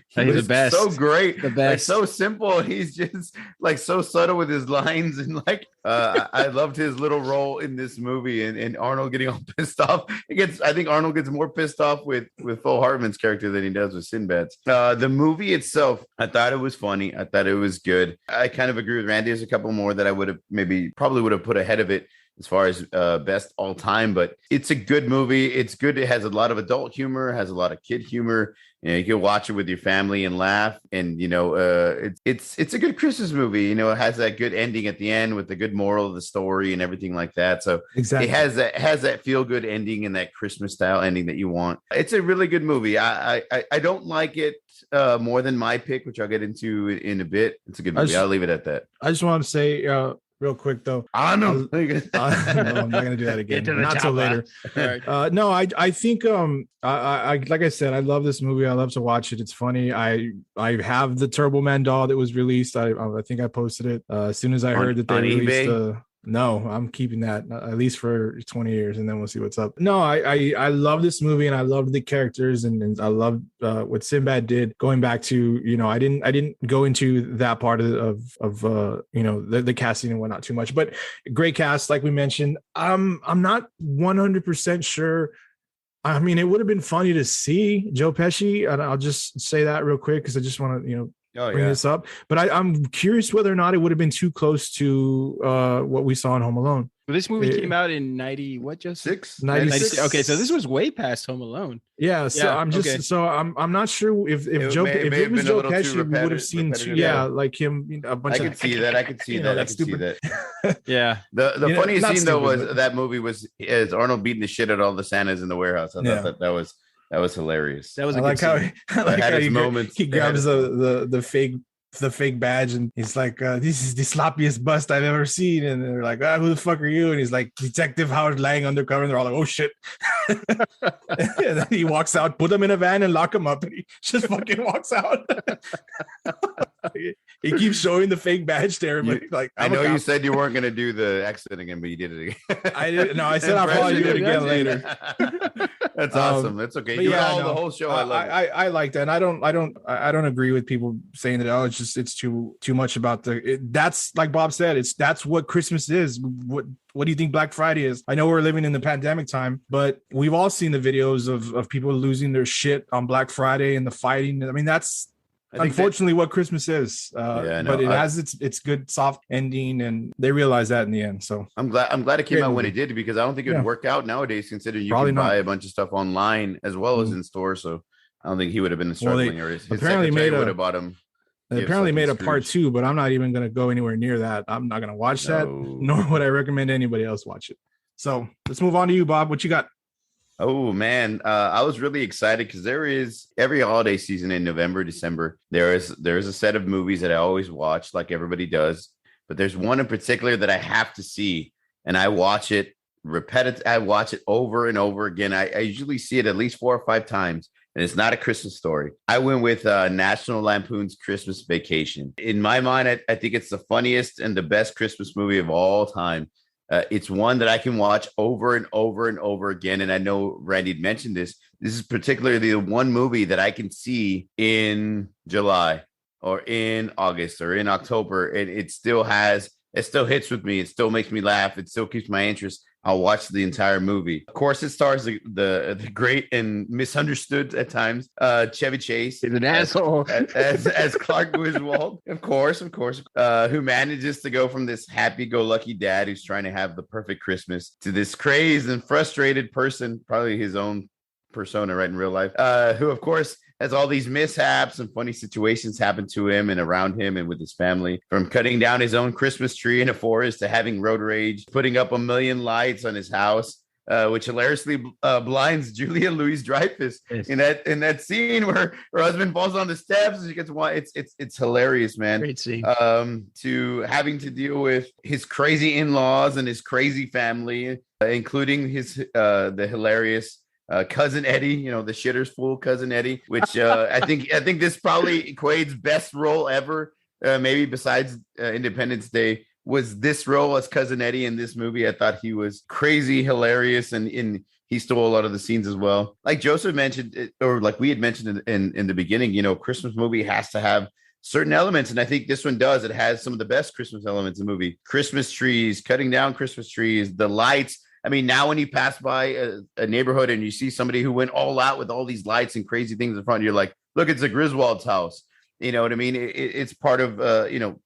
he's the best. So great, the best, so simple. He's just so subtle with his lines, and I loved his little role in this movie. And Arnold getting all pissed off. I think Arnold gets more pissed off with Phil Hartman's character than he does with Sinbad's. The movie itself, I thought it was funny. I thought it was good. I kind of agree with Randy. There's a couple more that I probably would have put ahead of it. as far as best all time, but it's a good movie. It's good. It has a lot of adult humor, has a lot of kid humor. You can watch it with your family and laugh. And, it's a good Christmas movie. It has that good ending at the end with the good moral of the story and everything like that. So exactly. It has that feel good ending and that Christmas style ending that you want. It's a really good movie. I don't like it more than my pick, which I'll get into in a bit. It's a good movie. I'll leave it at that. I just want to say, real quick though. No, I'm not gonna do that again. Not till later. Right. No, I think I like I said, I love this movie. I love to watch it. It's funny. I have the Turbo Man doll that was released. I think I posted it as soon as I heard that they released. No, I'm keeping that at least for 20 years, and then we'll see what's up. No, I love this movie, and I love the characters, and I love what Sinbad did. Going back to I didn't go into that part of the casting and whatnot too much, but great cast, like we mentioned. I'm not 100% sure. I mean, it would have been funny to see Joe Pesci, and I'll just say that real quick because I just want to bring this up, but I'm curious whether or not it would have been too close to what we saw in Home Alone. Well, this movie came out in 96. 96. Okay, so this was way past Home Alone. Yeah, so I'm just so I'm not sure if it was Joe Pesci, we would have seen like him a bunch I could see that. I could see that. Yeah. The funniest scene though was that movie was Arnold beating the shit out of all the Santas in the warehouse. I thought that was hilarious. That was I like how he grabs the fake badge and he's like, this is the sloppiest bust I've ever seen. And they're like, who the fuck are you? And he's like, Detective Howard Lang undercover. And they're all like, oh shit. And then he walks out, put him in a van and lock him up. And he just fucking walks out. He keeps showing the fake badge to everybody. I know you said you weren't going to do the accent again, but you did it again. I didn't. No, I said I'll probably do it again later. That's awesome. That's okay. The whole show. I love it. I like that. And I don't agree with people saying that, it's too much about that's like Bob said, that's what Christmas is. What do you think Black Friday is? I know we're living in the pandemic time, but we've all seen the videos of people losing their shit on Black Friday and the fighting. I mean, that's unfortunately what Christmas is. But it has its good soft ending, and they realize that in the end. So I'm glad it came out when it did, because I don't think it would work out nowadays, considering you can buy a bunch of stuff online as well as in store. So I don't think he would have been struggling, or his apparently would have bought him. They apparently made a part 2, but I'm not even going to go anywhere near that. I'm not going to watch that, nor would I recommend anybody else watch it. So let's move on to you, Bob. What you got? Oh, man. I was really excited because there is every holiday season in November, December, there is a set of movies that I always watch, like everybody does. But there's one in particular that I have to see, and I watch it I watch it over and over again. I usually see it at least 4 or 5 times. And it's not a Christmas story. I went with National Lampoon's Christmas Vacation. In my mind, I think it's the funniest and the best Christmas movie of all time. It's one that I can watch over and over and over again. And I know Randy had mentioned this. This is particularly the one movie that I can see in July or in August or in October. And it still hits with me. It still makes me laugh. It still keeps my interest. I'll watch the entire movie. Of course, it stars the great and misunderstood at times Chevy Chase. He's an asshole. As Clark Griswold, of course, who manages to go from this happy-go-lucky dad who's trying to have the perfect Christmas to this crazed and frustrated person, probably his own persona right in real life, who, of course, has all these mishaps and funny situations happen to him and around him and with his family, from cutting down his own Christmas tree in a forest to having road rage, putting up 1 million lights on his house, which hilariously blinds Julia Louis-Dreyfus in that scene where her husband falls on the steps and she gets one. It's hilarious, man. Great scene. To having to deal with his crazy in-laws and his crazy family, including the hilarious cousin Eddie, the shitter's fool cousin Eddie, which I think this probably equates best role ever, maybe besides Independence Day, was this role as cousin Eddie in this movie. I thought he was crazy hilarious, and he stole a lot of the scenes as well. Like Joseph mentioned, or like we had mentioned in the beginning, Christmas movie has to have certain elements, and I think this one does. It has some of the best Christmas elements in the movie. Christmas trees, cutting down Christmas trees, the lights. I mean, now when you pass by a neighborhood and you see somebody who went all out with all these lights and crazy things in front, you're like, look, it's a Griswold's house. You know what I mean? It's part of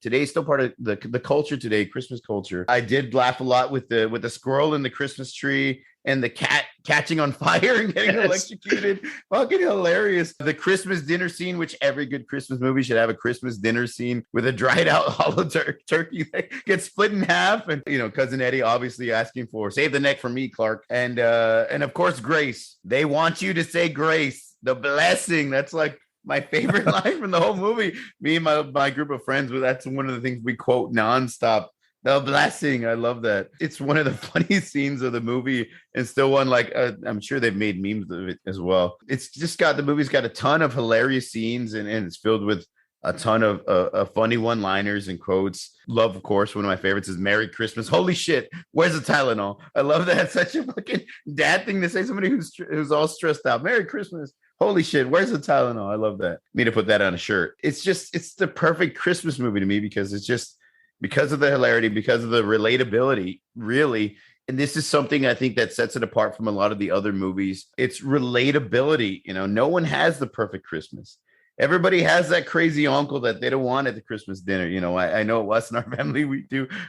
today's still part of the culture today, Christmas culture. I did laugh a lot with the squirrel in the Christmas tree and the cat catching on fire and getting electrocuted. Fucking hilarious. The Christmas dinner scene, which every good Christmas movie should have a Christmas dinner scene with a dried out hollow turkey that gets split in half. And, Cousin Eddie obviously asking for save the neck for me, Clark. And of course, grace. They want you to say grace, the blessing. That's like my favorite line from the whole movie. Me and my group of friends, that's one of the things we quote nonstop. The blessing. I love that. It's one of the funniest scenes of the movie, and still one I'm sure they've made memes of it as well. It's just the movie's got a ton of hilarious scenes, and it's filled with a ton of funny one-liners and quotes. Love, of course, one of my favorites is Merry Christmas. Holy shit, where's the Tylenol? I love that. It's such a fucking dad thing to say. Somebody who's all stressed out. Merry Christmas. Holy shit, where's the Tylenol? I love that. Need to put that on a shirt. It's the perfect Christmas movie to me because it's just because of the hilarity, because of the relatability, really. And this is something I think that sets it apart from a lot of the other movies. It's relatability. No one has the perfect Christmas. Everybody has that crazy uncle that they don't want at the Christmas dinner. I know us in our family,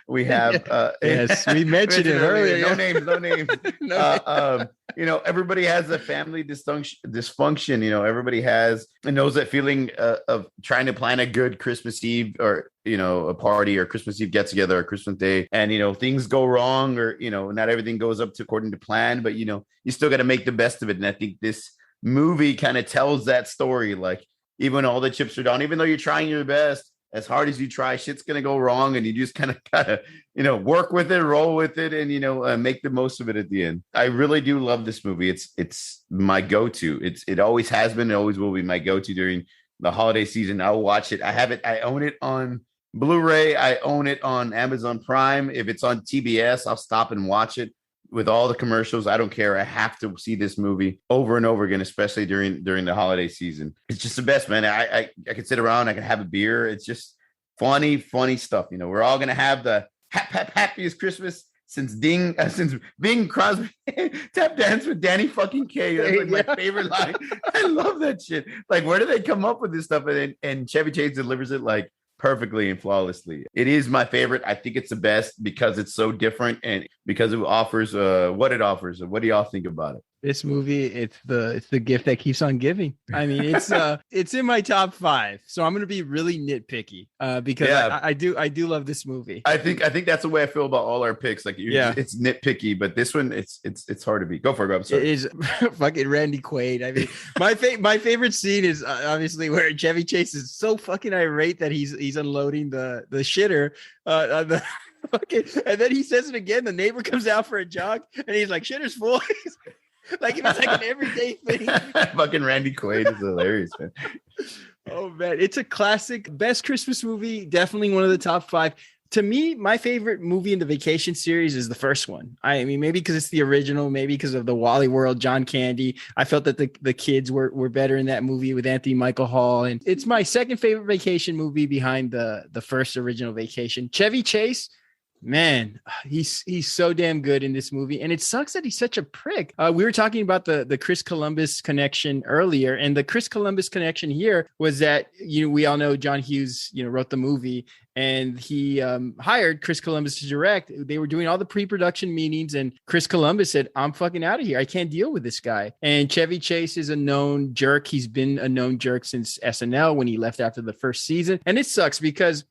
we have. Yes, we mentioned it earlier. No names. Everybody has a family dysfunction. Everybody has and knows that feeling of trying to plan a good Christmas Eve or, a party or Christmas Eve get together or Christmas Day. And, things go wrong or, not everything goes up according to plan, but, you still got to make the best of it. And I think this movie kind of tells that story. Like, even when all the chips are down, even though you're trying your best, as hard as you try, shit's going to go wrong. And you just kind of gotta, work with it, roll with it, and, make the most of it at the end. I really do love this movie. It's my go-to. It always has been, it always will be my go-to during the holiday season. I'll watch it. I own it on Blu-ray. I own it on Amazon Prime. If it's on TBS, I'll stop and watch it. With all the commercials, I don't care. I have to see this movie over and over again, especially during the holiday season. It's just the best, man. I can sit around, I can have a beer. It's just funny stuff. We're all gonna have the happiest Christmas since Bing Crosby tap dance with Danny fucking Kaye. That's like my favorite line. I love that shit. Like, where do they come up with this stuff? And Chevy Chase delivers it like perfectly and flawlessly. It is my favorite. I think it's the best because it's so different and because it offers what it offers. What do y'all think about it? This movie, it's the gift that keeps on giving. I mean, it's in my top 5. So I'm going to be really nitpicky because I do love this movie. I think that's the way I feel about all our picks. Like, it's nitpicky, but this one, it's hard to beat. Go for it. I'm sorry. It is fucking Randy Quaid. I mean, my favorite scene is obviously where Chevy Chase is so fucking irate that he's unloading the shitter on the fucking, and then he says it again. The neighbor comes out for a jog, and he's like, "Shitter's full." Like, it was like an everyday thing. Fucking Randy Quaid is hilarious, man. Oh man, it's a classic. Best Christmas movie, definitely one of the top 5. To me, my favorite movie in the Vacation series is the first one. I mean, maybe because it's the original, maybe because of the Wally World, John Candy. I felt that the kids were better in that movie with Anthony Michael Hall. And it's my second favorite vacation movie behind the first original Vacation. Chevy Chase, man, he's so damn good in this movie. And it sucks that he's such a prick. We were talking about the Chris Columbus connection earlier, and the Chris Columbus connection here was that, we all know John Hughes, wrote the movie, and he hired Chris Columbus to direct. They were doing all the pre-production meetings, and Chris Columbus said, "I'm fucking out of here. I can't deal with this guy." And Chevy Chase is a known jerk. He's been a known jerk since SNL when he left after the first season. And it sucks because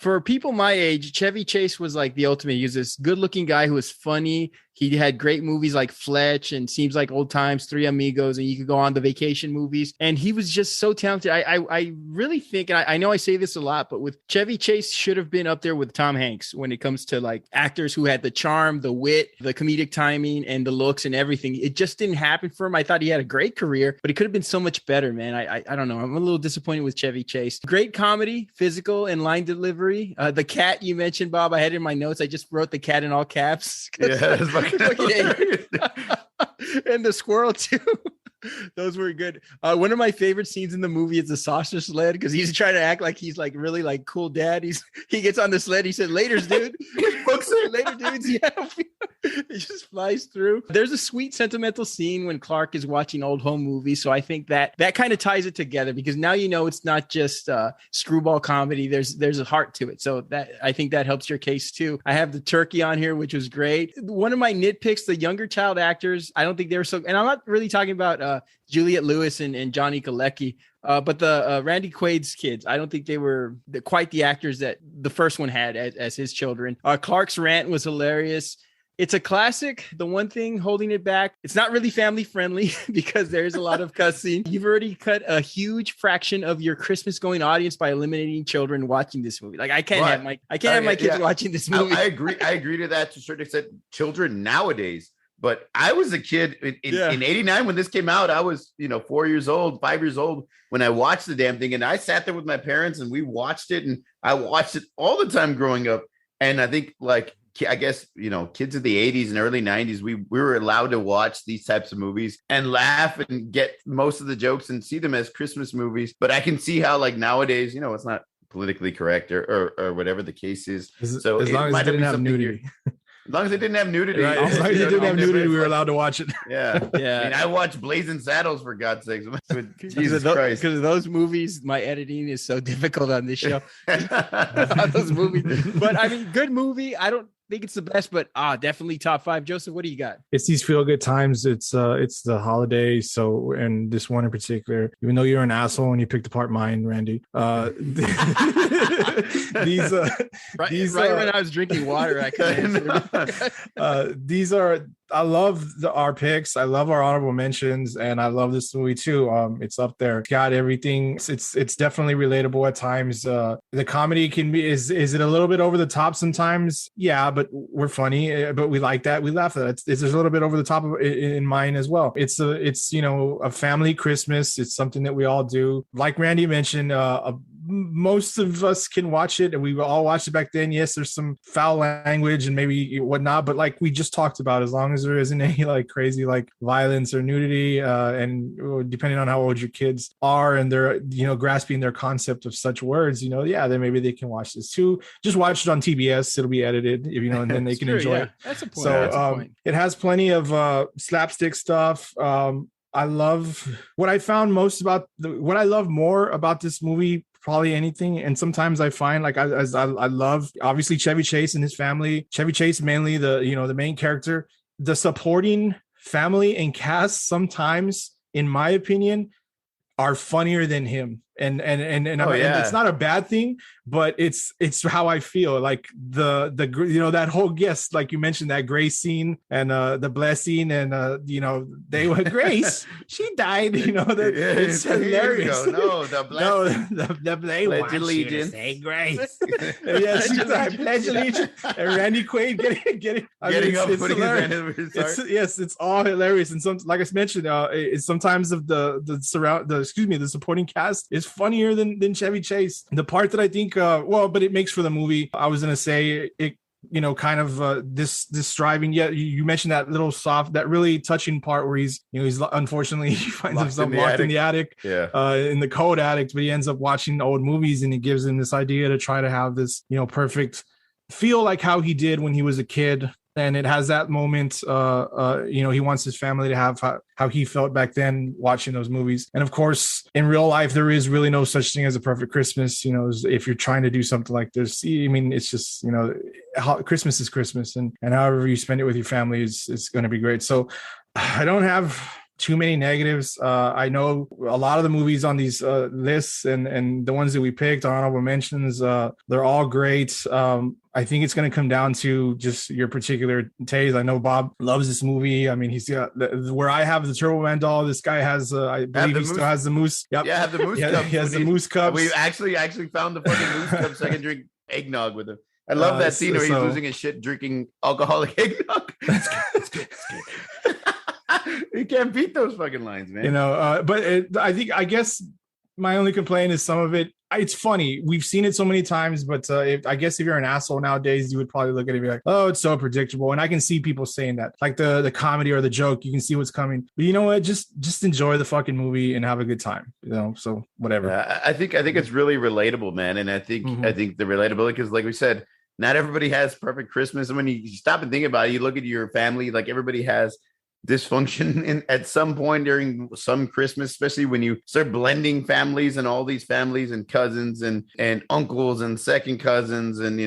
for people my age, Chevy Chase was like the ultimate. He was this good-looking guy who was funny. He had great movies like Fletch and Seems Like Old Times, Three Amigos, and you could go on the vacation movies. And he was just so talented. I really think, and I know I say this a lot, but with Chevy Chase should have been up there with Tom Hanks when it comes to like actors who had the charm, the wit, the comedic timing, and the looks and everything. It just didn't happen for him. I thought he had a great career, but it could have been so much better, man. I don't know. I'm a little disappointed with Chevy Chase. Great comedy, physical, and line delivery. The cat you mentioned, Bob, I had it in my notes. I just wrote the cat in all caps. Yeah, and the squirrel too. Those were good. One of my favorite scenes in the movie is the sausage sled, because he's trying to act like he's like really like cool dad. He gets on the sled. He said, "Laters, dude." Later, dudes. Yeah. It just flies through. There's a sweet sentimental scene when Clark is watching old home movies. So I think that kind of ties it together, because now it's not just screwball comedy. There's a heart to it. So that I think that helps your case too. I have the turkey on here, which was great. One of my nitpicks, the younger child actors, I don't think they were so, and I'm not really talking about Juliette Lewis and Johnny Galecki. But the Randy Quaid's kids, I don't think they were quite the actors that the first one had as his children. Clark's rant was hilarious. It's a classic. The one thing holding it back, it's not really family friendly because there's a lot of cussing. You've already cut a huge fraction of your Christmas going audience by eliminating children watching this movie. Like I can't have my kids watching this movie. I agree to that to a certain extent. Children nowadays. But I was a kid in 89 when this came out. I was, 4 years old, 5 years old when I watched the damn thing. And I sat there with my parents and we watched it. And I watched it all the time growing up. And I think I guess, kids of the 80s and early 90s, we were allowed to watch these types of movies and laugh and get most of the jokes and see them as Christmas movies. But I can see how nowadays, it's not politically correct or whatever the case is. So as long as it didn't have nudity. As long as they didn't have nudity. Right. As long as they didn't have nudity, we were allowed to watch it. Yeah. Yeah. I mean, I watched Blazing Saddles, for God's sakes. Jesus Christ. Because of those movies, my editing is so difficult on this show. Those movies. But I mean, good movie. I don't think it's the best, but definitely top 5. Joseph, what do you got? It's these feel good times. It's the holidays. So, and this one in particular, even though you're an asshole when you picked apart mine, Randy, these right when I was drinking water, I could these are, I love our picks. I love our honorable mentions, and I love this movie too. It's up there. It's got everything. It's definitely relatable at times. The comedy can be is it a little bit over the top sometimes? Yeah, but we're funny. But we like that. We laugh at it. It's a little bit over the top of in mine as well. It's a family Christmas. It's something that we all do. Like Randy mentioned, most of us can watch it, and we all watched it back then. Yes, there's some foul language and maybe whatnot, but like we just talked about, as long as there isn't any crazy violence or nudity, and depending on how old your kids are and they're grasping their concept of such words, then maybe they can watch this too. Just watch it on TBS. It'll be edited, and then they can enjoy it. That's a point. So it has plenty of slapstick stuff. I love what I found most about what I love more about this movie, probably anything. And sometimes I find I love obviously Chevy Chase and his family. Chevy Chase, mainly the main character. The supporting family and cast sometimes, in my opinion, are funnier than him. And it's not a bad thing, but it's how I feel. Like the that whole guest, like you mentioned, that Grace scene and the blessing and they were Grace, she died. It's hilarious. No, the blessing. No, they want you to say Grace. Yeah, she died. Pledge allegiance. And Randy Quaid getting up, putting his hand over his heart. Yes, it's all hilarious. And some, like I mentioned, it's sometimes of the supporting cast is funnier than Chevy Chase. The part that I think but it makes for the movie, I was gonna say it kind of this striving. Yeah, you mentioned that little soft, that really touching part where he's unfortunately he finds himself locked in the attic, in the code addict, but he ends up watching old movies, and it gives him this idea to try to have this perfect feel like how he did when he was a kid. And it has that moment, he wants his family to have how he felt back then watching those movies. And of course, in real life, there is really no such thing as a perfect Christmas. If you're trying to do something like this, I mean, it's just, Christmas is Christmas, and however you spend it with your family is going to be great. So I don't have too many negatives. I know a lot of the movies on these lists and the ones that we picked, honorable mentions, they're all great. I think it's going to come down to just your particular taste. I know Bob loves this movie. I mean, he's got where I have the Turbo Man doll. This guy has, I believe he still has the moose. Yep. Yeah, I have the moose cups. He has the moose cups. We actually found the fucking moose cups. I can drink eggnog with him. I love that scene where he's losing his shit drinking alcoholic eggnog. It's good. You can't beat those fucking lines, man. But I guess my only complaint is some of it. It's funny. We've seen it so many times, but I guess if you're an asshole nowadays, you would probably look at it and be like, "Oh, it's so predictable." And I can see people saying that, like the comedy or the joke. You can see what's coming. But you know what? Just enjoy the fucking movie and have a good time. So whatever. I think it's really relatable, man. And I think the relatability, because like we said, not everybody has perfect Christmas. And when you stop and think about it, you look at your family, like everybody has dysfunction at some point during some Christmas, especially when you start blending families and all these families and cousins and uncles and second cousins and,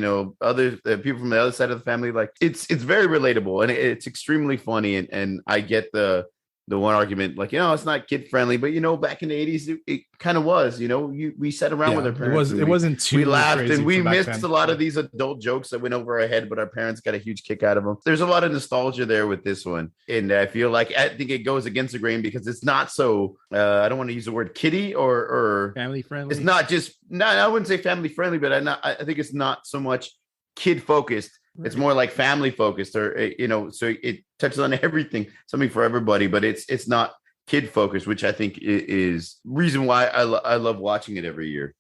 other people from the other side of the family. Like it's very relatable and it's extremely funny. And I get the one argument, like, it's not kid friendly, but back in the 80s, it kind of was, we sat around with our parents. It wasn't too we laughed and we missed then. a lot of these adult jokes that went over our head, but our parents got a huge kick out of them. There's a lot of nostalgia there with this one. And I think it goes against the grain because it's not so, I don't want to use the word kiddie or family friendly. It's not just, I wouldn't say family friendly, but I think it's not so much kid focused. It's more like family focused, or so it touches on everything, something for everybody, but it's not kid focused, which I think is reason why I love watching it every year.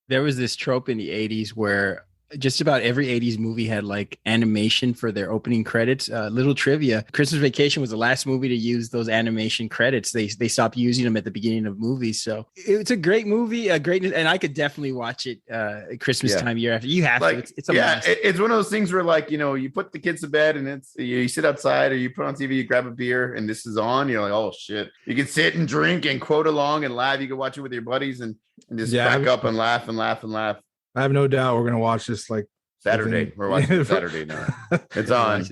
There was this trope in the 80s where just about every 80s movie had like animation for their opening credits. Little trivia: Christmas Vacation was the last movie to use those animation credits. They stopped using them at the beginning of movies. So it's a great movie, and I could definitely watch it at Christmas time year after. You have to. It's a must. It's one of those things where like, you put the kids to bed and it's you sit outside or you put on TV, you grab a beer and this is on. You're like, oh shit. You can sit and drink and quote along and laugh. You can watch it with your buddies and just crack up and laugh and laugh and laugh. I have no doubt we're going to watch this like Saturday. We're watching Saturday now. It's on.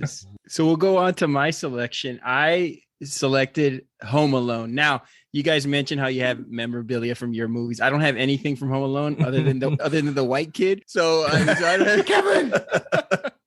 So we'll go on to my selection. I selected Home Alone. Now, you guys mentioned how you have memorabilia from your movies. I don't have anything from Home Alone other than the white kid. So I don't have Kevin.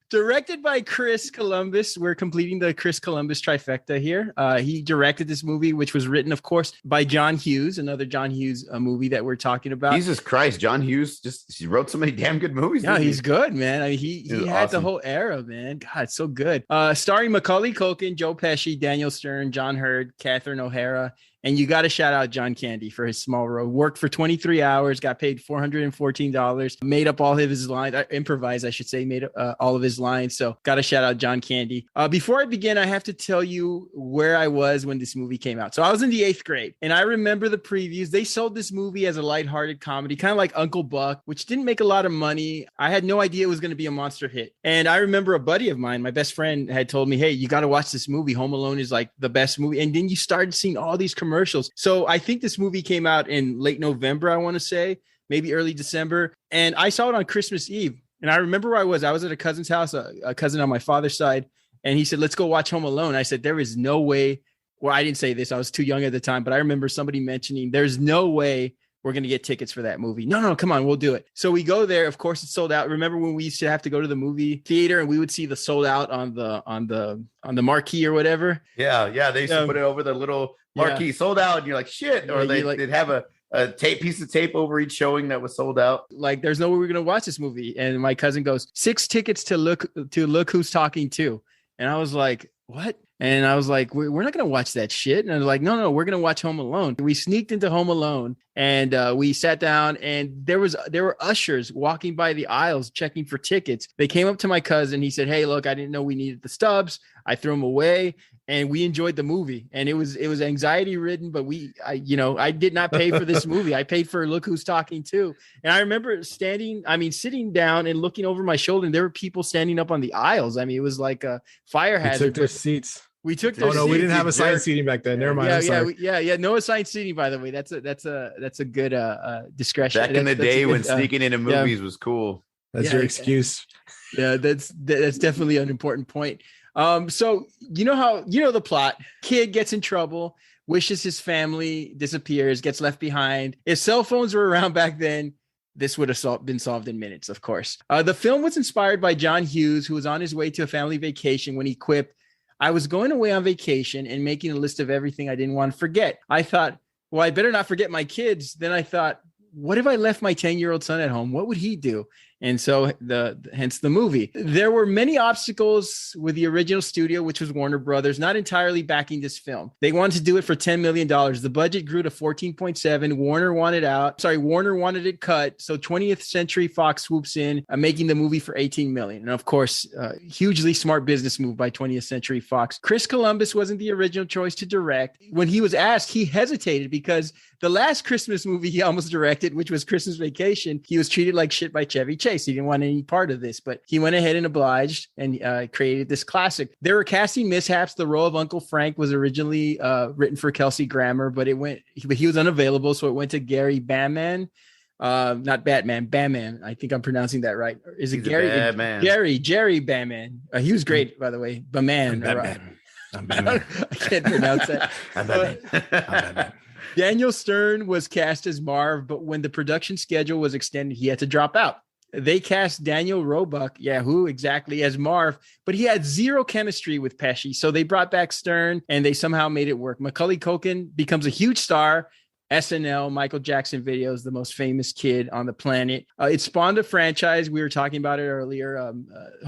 Directed by Chris Columbus. We're completing the Chris Columbus trifecta here. He directed this movie, which was written, of course, by John Hughes, another John Hughes movie that we're talking about. Jesus Christ, John Hughes he wrote so many damn good movies. Yeah, he's good, man. I mean, he had awesome. The whole era, man. God, it's so good. Starring Macaulay Culkin, Joe Pesci, Daniel Stern, John Hurd, Catherine O'Hara. And you got to shout out John Candy for his small role. Worked for 23 hours, got paid $414, made up all of his lines, improvised, I should say, made all of his lines. So got to shout out John Candy. Before I begin, I have to tell you where I was when this movie came out. So I was in the 8th grade, and I remember the previews. They sold this movie as a lighthearted comedy, kind of like Uncle Buck, which didn't make a lot of money. I had no idea it was going to be a monster hit. And I remember a buddy of mine, my best friend, had told me, hey, you got to watch this movie. Home Alone is like the best movie. And then you started seeing all these commercials. So I think this movie came out in late November, I want to say, maybe early December. And I saw it on Christmas Eve. And I remember where I was. I was at a cousin's house, a cousin on my father's side. And he said, let's go watch Home Alone. I said, there is no way. Well, I didn't say this. I was too young at the time. But I remember somebody mentioning there's no way we're going to get tickets for that movie. No, come on, we'll do it. So we go there. Of course, it's sold out. Remember when we used to have to go to the movie theater and we would see the sold out on the marquee or whatever? Yeah. They used to put it over the little marquee, sold out. And you're like, shit. Or they'd have a piece of tape over each showing that was sold out. Like, there's no way we're going to watch this movie. And my cousin goes, 6 tickets to look Who's Talking To. And I was like, what? And I was like, we're not going to watch that shit. And I was like, no, we're going to watch Home Alone. We sneaked into Home Alone and we sat down, and there were ushers walking by the aisles checking for tickets. They came up to my cousin. He said, hey, look, I didn't know we needed the stubs. I threw them away, and we enjoyed the movie. And it was anxiety ridden, but I did not pay for this movie. I paid for Look Who's Talking To. And I remember sitting down and looking over my shoulder, and there were people standing up on the aisles. I mean, it was like a fire hazard. They took their seats. We took their seats. We didn't have assigned seating back then. Never mind. Yeah. No assigned seating, by the way. That's a good discretion. Back in the day when sneaking into movies was cool. That's your excuse. Yeah, that's definitely an important point. So the plot. Kid gets in trouble, wishes his family disappears, gets left behind. If cell phones were around back then, this would have been solved in minutes, of course. The film was inspired by John Hughes, who was on his way to a family vacation when he quipped, I was going away on vacation and making a list of everything I didn't want to forget. I thought, well, I better not forget my kids. Then I thought, what if I left my 10-year-old son at home? What would he do? And so hence the movie. There were many obstacles with the original studio, which was Warner Brothers, not entirely backing this film. They wanted to do it for $10 million. The budget grew to 14.7. Warner wanted it cut. So 20th Century Fox swoops in, making the movie for $18 million. And of course, hugely smart business move by 20th Century Fox. Chris Columbus wasn't the original choice to direct. When he was asked, he hesitated because the last Christmas movie he almost directed, which was Christmas Vacation, he was treated like shit by Chevy Chase. chase. He didn't want any part of this, but he went ahead and obliged and created this classic. There were casting mishaps. The role of Uncle Frank was originally written for Kelsey Grammer, but he was unavailable, so it went to Gary Bamman. Not Batman, Bamman. I think I'm pronouncing that right. Is it Gary? Jerry Bamman. He was great, by the way. Bamman. I can't pronounce that. I'm Batman. Daniel Stern was cast as Marv, but when the production schedule was extended, he had to drop out. They cast Daniel Roebuck, who exactly, as Marv, but he had zero chemistry with Pesci. So they brought back Stern and they somehow made it work. Macaulay Culkin becomes a huge star. SNL, Michael Jackson videos, the most famous kid on the planet. It spawned a franchise. We were talking about it earlier.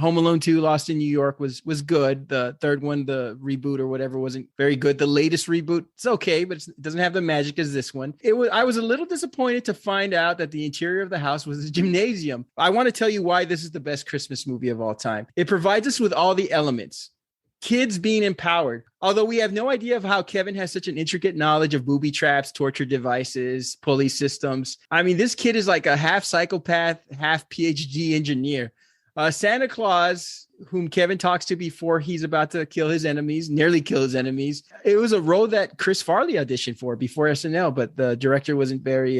Home Alone 2, Lost in New York was good. The third one, the reboot or whatever, wasn't very good. The latest reboot, it's okay, but it doesn't have the magic as this one. I was a little disappointed to find out that the interior of the house was a gymnasium. I want to tell you why this is the best Christmas movie of all time. It provides us with all the elements. Kids being empowered. Although we have no idea of how Kevin has such an intricate knowledge of booby traps, torture devices, pulley systems. I mean, this kid is like a half psychopath, half PhD engineer. Santa Claus, whom Kevin talks to before he's about to nearly kill his enemies. It was a role that Chris Farley auditioned for before SNL, but the director wasn't very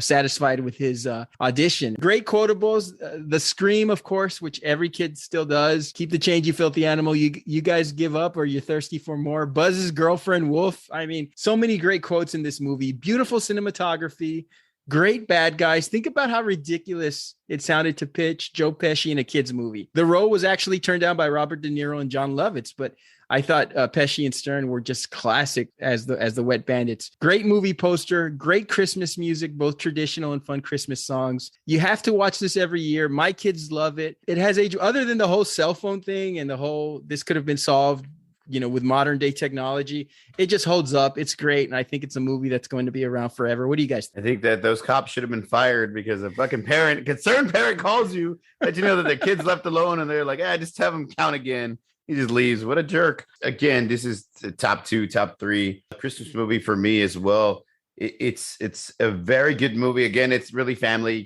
satisfied with his audition. Great quotables. The scream, of course, which every kid still does. Keep the change, you filthy animal. You guys give up or you're thirsty for more. Buzz's girlfriend, Wolf. I mean, so many great quotes in this movie. Beautiful cinematography. Great bad guys. Think about how ridiculous it sounded to pitch Joe Pesci in a kid's movie. The role was actually turned down by Robert De Niro and John Lovitz, but I thought Pesci and Stern were just classic as the Wet Bandits. Great movie poster, great Christmas music, both traditional and fun Christmas songs. You have to watch this every year. My kids love it. It has age, other than the whole cell phone thing and the whole, this could have been solved, with modern day technology. It just holds up. It's great. And I think it's a movie that's going to be around forever. What do you guys think? I think that those cops should have been fired because a fucking concerned parent calls you, that that their kid's left alone and they're like, just have them count again. He just leaves. What a jerk. Again, this is the top 2, top 3 Christmas movie for me as well. It's a very good movie. Again, it's really family,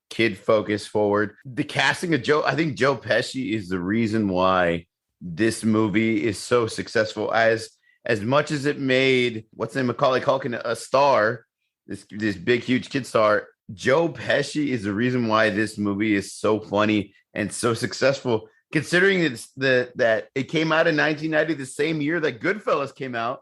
kid focus forward. The casting of I think Joe Pesci is the reason why this movie is so successful. As much as it made Macaulay Culkin a star, this big huge kid star, Joe Pesci is the reason why this movie is so funny and so successful. Considering that it came out in 1990, the same year that Goodfellas came out.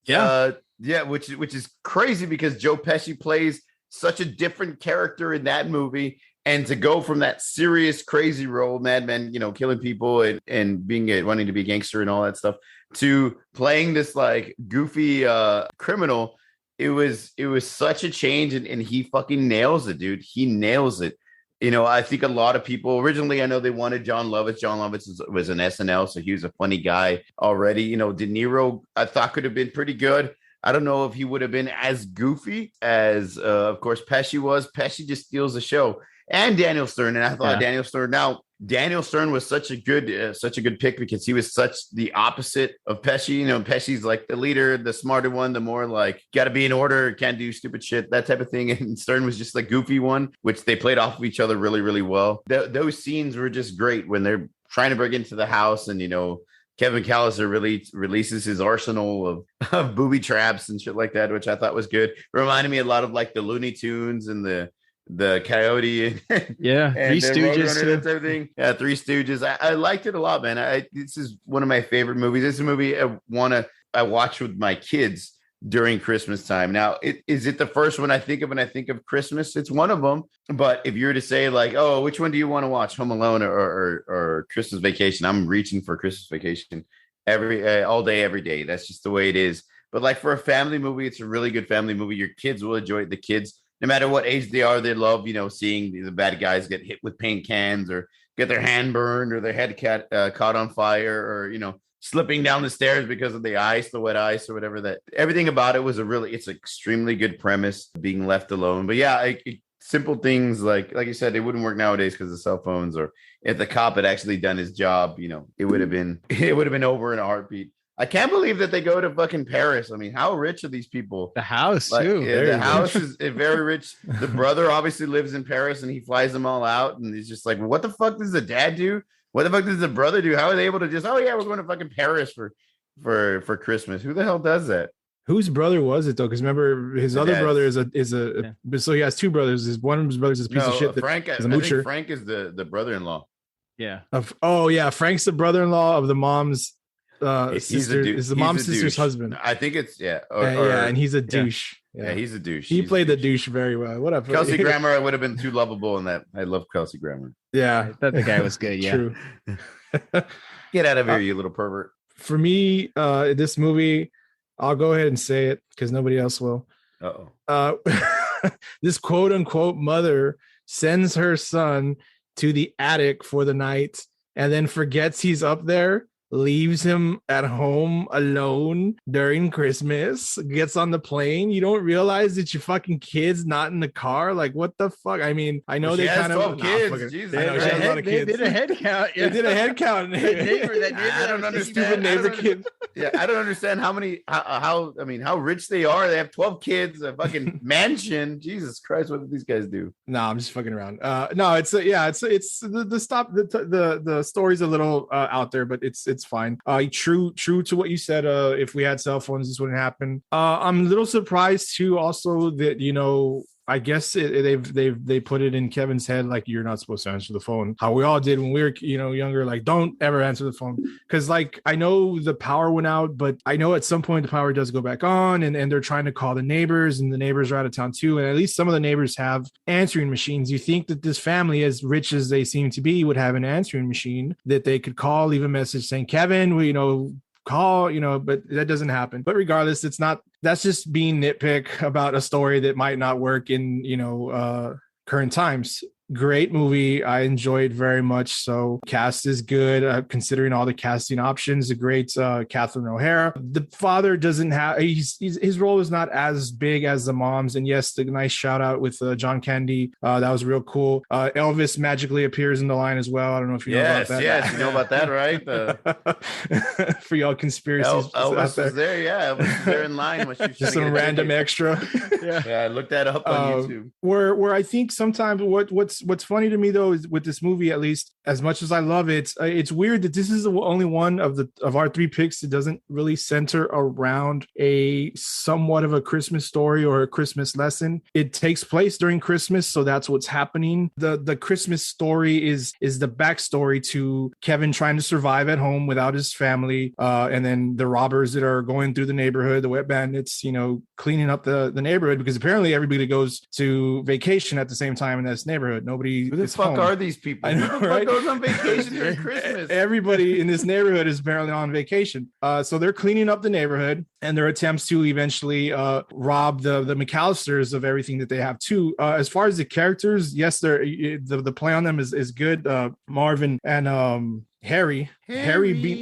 Which is crazy because Joe Pesci plays such a different character in that movie. And to go from that serious, crazy role, madman, killing people and being wanting to be a gangster and all that stuff, to playing this like goofy criminal, it was such a change, and he fucking nails it, dude. He nails it. I think a lot of people originally, I know they wanted John Lovitz. John Lovitz was an SNL, so he was a funny guy already. De Niro, I thought could have been pretty good. I don't know if he would have been as goofy as, of course, Pesci was. Pesci just steals the show. And Daniel Stern, and I thought Daniel Stern was such a good pick because he was such the opposite of Pesci. Pesci's like the leader, the smarter one, the more like got to be in order, can't do stupid shit, that type of thing. And Stern was just the goofy one, which they played off of each other really, really well. Those scenes were just great when they're trying to break into the house, and Kevin McAllister really releases his arsenal of booby traps and shit like that, which I thought was good. It reminded me a lot of like the Looney Tunes and the Coyote and Three Stooges too. That's everything. Three Stooges. I liked it a lot, man. This is one of my favorite movies. This is a movie I watch with my kids during Christmas time. Now, is it the first one I think of when I think of Christmas? It's one of them. But if you were to say like, oh, which one do you want to watch, Home Alone or Christmas Vacation? I'm reaching for Christmas Vacation all day, every day. That's just the way it is. But like for a family movie, it's a really good family movie. Your kids will enjoy it. The kids, no matter what age they are, they love, seeing the bad guys get hit with paint cans or get their hand burned or their head caught on fire or, slipping down the stairs because of the wet ice or whatever. That everything about it was it's an extremely good premise, being left alone. But simple things like you said, it wouldn't work nowadays because of cell phones, or if the cop had actually done his job, it would have been over in a heartbeat. I can't believe that they go to fucking Paris. I mean, how rich are these people? The house Like, too. yeah, the house is very rich. The brother obviously lives in Paris, and he flies them all out. And he's just like, what the fuck does the dad do? What the fuck does the brother do? How are they able to just? Oh yeah, we're going to fucking Paris for Christmas. Who the hell does that? Whose brother was it though? Because remember, his other brother is a so he has two brothers. One of his brothers is a piece of shit. Frank. I think Frank is the brother-in-law. Yeah. Frank's the brother-in-law of the mom's sister. Is the mom's sister's husband? I think it's and he's a douche. Yeah, he's a douche. He played the douche very well. Whatever. Kelsey Grammer would have been too lovable in that. I love Kelsey Grammer. Yeah, I thought the guy was good. Yeah. True. Get out of here, you little pervert. For me, this movie, I'll go ahead and say it because nobody else will. This quote unquote mother sends her son to the attic for the night and then forgets he's up there, leaves him at home alone during Christmas, gets on the plane. You don't realize that your fucking kid's not in the car. Like, what the fuck? I mean, I know they kind of kids. Jesus. They did a head count. They did a head count. I don't understand. Neighbor kid. Yeah, I don't understand how rich they are. They have 12 kids, a fucking mansion. Jesus Christ, what did these guys do? No, I'm just fucking around. No, it's the story's a little out there, but it's fine. True to what you said. If we had cell phones, this wouldn't happen. I'm a little surprised too, also that I guess they put it in Kevin's head like you're not supposed to answer the phone. How we all did when we were younger, like don't ever answer the phone because like I know the power went out, but I know at some point the power does go back on, and they're trying to call the neighbors, and the neighbors are out of town too, and at least some of the neighbors have answering machines. You think that this family, as rich as they seem to be, would have an answering machine that they could call, leave a message saying, Kevin, call, but that doesn't happen. But regardless, that's just being nitpick about a story that might not work in current times. Great movie. I enjoyed very much. So cast is good. Considering all the casting options, a great Catherine O'Hara. The father doesn't have his role is not as big as the mom's. And yes, the nice shout out with John Candy. That was real cool. Elvis magically appears in the line as well. I don't know if you know about that. Yes, you know about that, right? For y'all conspiracies. Elvis was there. Yeah, Elvis was there in line. Just some random extra. Yeah, I looked that up on YouTube. Where I think sometimes what's funny to me though is with this movie, at least as much as I love it, it's weird that this is the only one of our three picks that doesn't really center around a somewhat of a Christmas story or a Christmas lesson. It takes place during Christmas, so that's what's happening. The Christmas story is the backstory to Kevin trying to survive at home without his family, and then the robbers that are going through the neighborhood, the wet bandits, cleaning up the neighborhood, because apparently everybody goes to vacation at the same time in this neighborhood. Nobody. Who the fuck are these people? I know, Who the fuck goes on vacation during Christmas? Everybody in this neighborhood is apparently on vacation. So they're cleaning up the neighborhood, and their attempts to eventually rob the McAllisters of everything that they have too. As far as the characters, yes, the play on them is good. Marvin and Harry being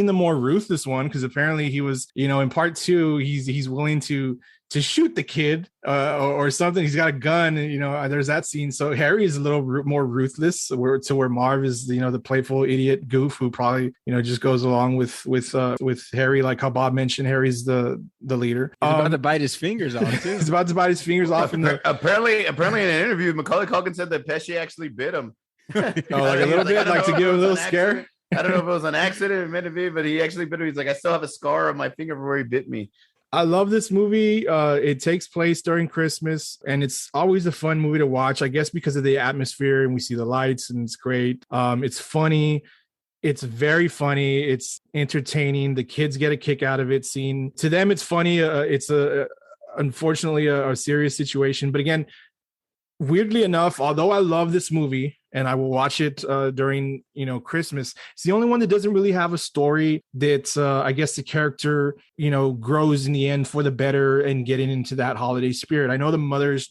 the more ruthless one, because apparently he was, in part two, he's willing to shoot the kid or something. He's got a gun, and there's that scene. So Harry is a little more ruthless, where Marv is the playful idiot goof who probably just goes along with Harry, like how Bob mentioned. Harry's the leader. He's about to bite his fingers off too. He's about to bite his fingers off. Apparently in an interview, Macaulay Culkin said that Pesci actually bit him. Like a little bit, like to give him a little scare. I don't know if it was an accident, it meant to be, but he actually bit him. He's like, I still have a scar on my finger from where he bit me. I love this movie. It takes place during Christmas, and it's always a fun movie to watch, I guess, because of the atmosphere, and we see the lights, and it's great. It's funny. It's very funny. It's entertaining. The kids get a kick out of it. To them, it's funny. It's unfortunately a serious situation. But again, weirdly enough, although I love this movie and I will watch it during Christmas, it's the only one that doesn't really have a story that I guess the character grows in the end for the better and getting into that holiday spirit. I know the mothers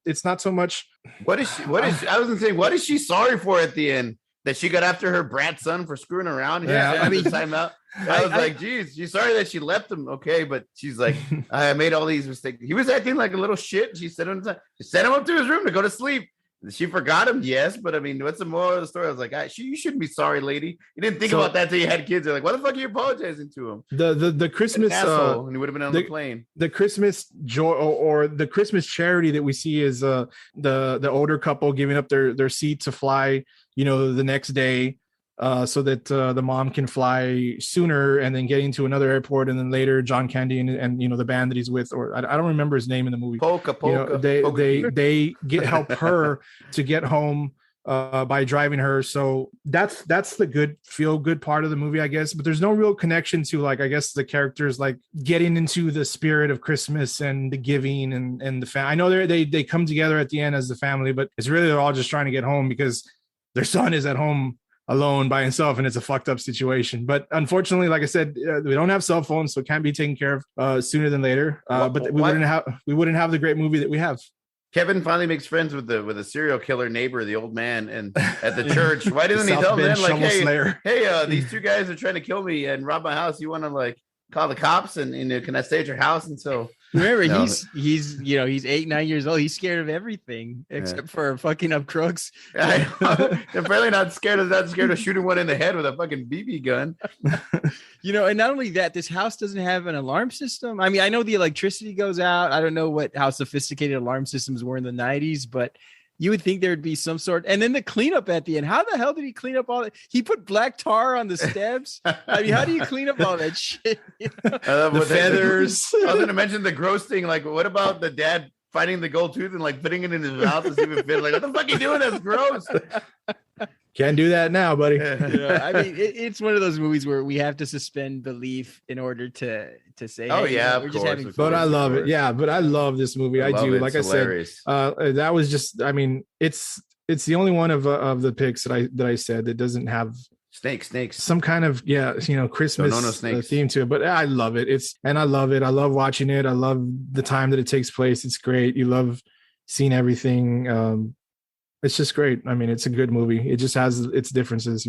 it's not so much. What is she sorry for at the end? That she got after her brat son for screwing around? Yeah, I mean, time out. I was like, geez, she's sorry that she left him. Okay, but she's like, I made all these mistakes. He was acting like a little shit. She sent him up to his room to go to sleep. She forgot him, yes, but I mean, what's the moral of the story? I was like, you shouldn't be sorry, lady. You didn't think about that till you had kids. They're like, why the fuck are you apologizing to him? The Christmas asshole, and he would have been on the plane. The Christmas joy or the Christmas charity that we see is the older couple giving up their seat to fly, the next day. So that the mom can fly sooner, and then getting to another airport, and then later John Candy and the band that he's with, or I don't remember his name in the movie. Polka. They help her to get home by driving her. So that's the feel good part of the movie, I guess. But there's no real connection to, like, I guess the characters like getting into the spirit of Christmas and the giving and the family. I know they come together at the end as the family, but it's really they're all just trying to get home because their son is at home alone by himself, and it's a fucked up situation. But unfortunately, like I said, we don't have cell phones, so it can't be taken care of sooner than later. But we wouldn't have the great movie that we have. Kevin finally makes friends with a serial killer neighbor, the old man, and at the church. Why didn't he tell them, like, hey, these two guys are trying to kill me and rob my house. You want to, like, call the cops and can I stay at your house until? Remember, he's 8, 9 years old. He's scared of everything except for fucking up crooks. They're probably not scared of shooting one in the head with a fucking BB gun. And not only that, this house doesn't have an alarm system. I mean, I know the electricity goes out. I don't know how sophisticated alarm systems were in the 90s, but you would think there would be some sort. And then the cleanup at the end. How the hell did he clean up all that? He put black tar on the steps. I mean, how do you clean up all that shit? The feathers. I was going to mention the gross thing. Like, what about the dad finding the gold tooth and, like, putting it in his mouth to see if it fit? Like, what the fuck are you doing? That's gross. Can't do that now, buddy. I mean, it's one of those movies where we have to suspend belief in order to say, oh, hey, yeah, we're just having fun. But I love it. Yeah, but I love this movie. I do. Like I said, that was just, I mean, it's the only one of the picks that I said that doesn't have snakes, some kind of Christmas theme to it. But I love it. I love it. I love watching it. I love the time that it takes place. It's great. You love seeing everything. It's just great. I mean, it's a good movie. It just has its differences,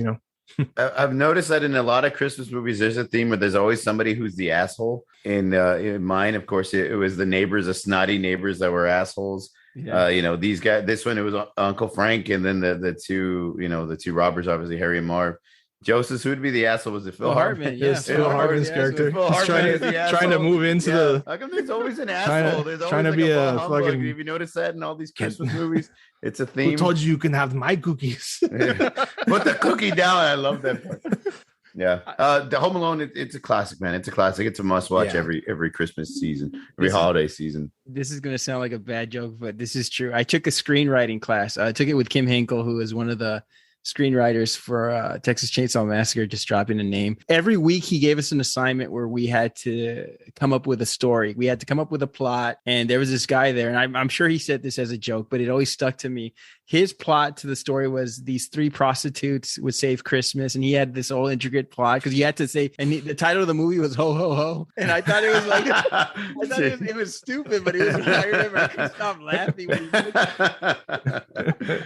I've noticed that in a lot of Christmas movies, there's a theme where there's always somebody who's the asshole. In mine, of course, it was the neighbors, the snotty neighbors that were assholes. Yeah. These guys. This one, it was Uncle Frank, and then the two robbers, obviously Harry and Marv. Joseph, who would be the asshole? Was it Phil Hartman? Yeah, Phil Hartman's character. He's trying to move into the. How come there's always an asshole? There's always trying to be a fucking. Have you noticed that in all these Christmas movies? It's a theme. Who told you can have my cookies? Put the cookie down. I love that part. Yeah. The Home Alone, it's a classic, man. It's a classic. It's a must watch every Christmas season, every holiday season. This is going to sound like a bad joke, but this is true. I took a screenwriting class. I took it with Kim Hinkle, who is one of the screenwriters for Texas Chainsaw Massacre, just dropping a name. Every week he gave us an assignment where we had to come up with a story. We had to come up with a plot, and there was this guy there, and I'm sure he said this as a joke, but it always stuck to me. His plot to the story was these 3 prostitutes would save Christmas, and he had this whole intricate plot because you had to say, and the title of the movie was Ho Ho Ho, and I thought it was like, it was stupid, but it was. I remember I couldn't stop laughing when he did it.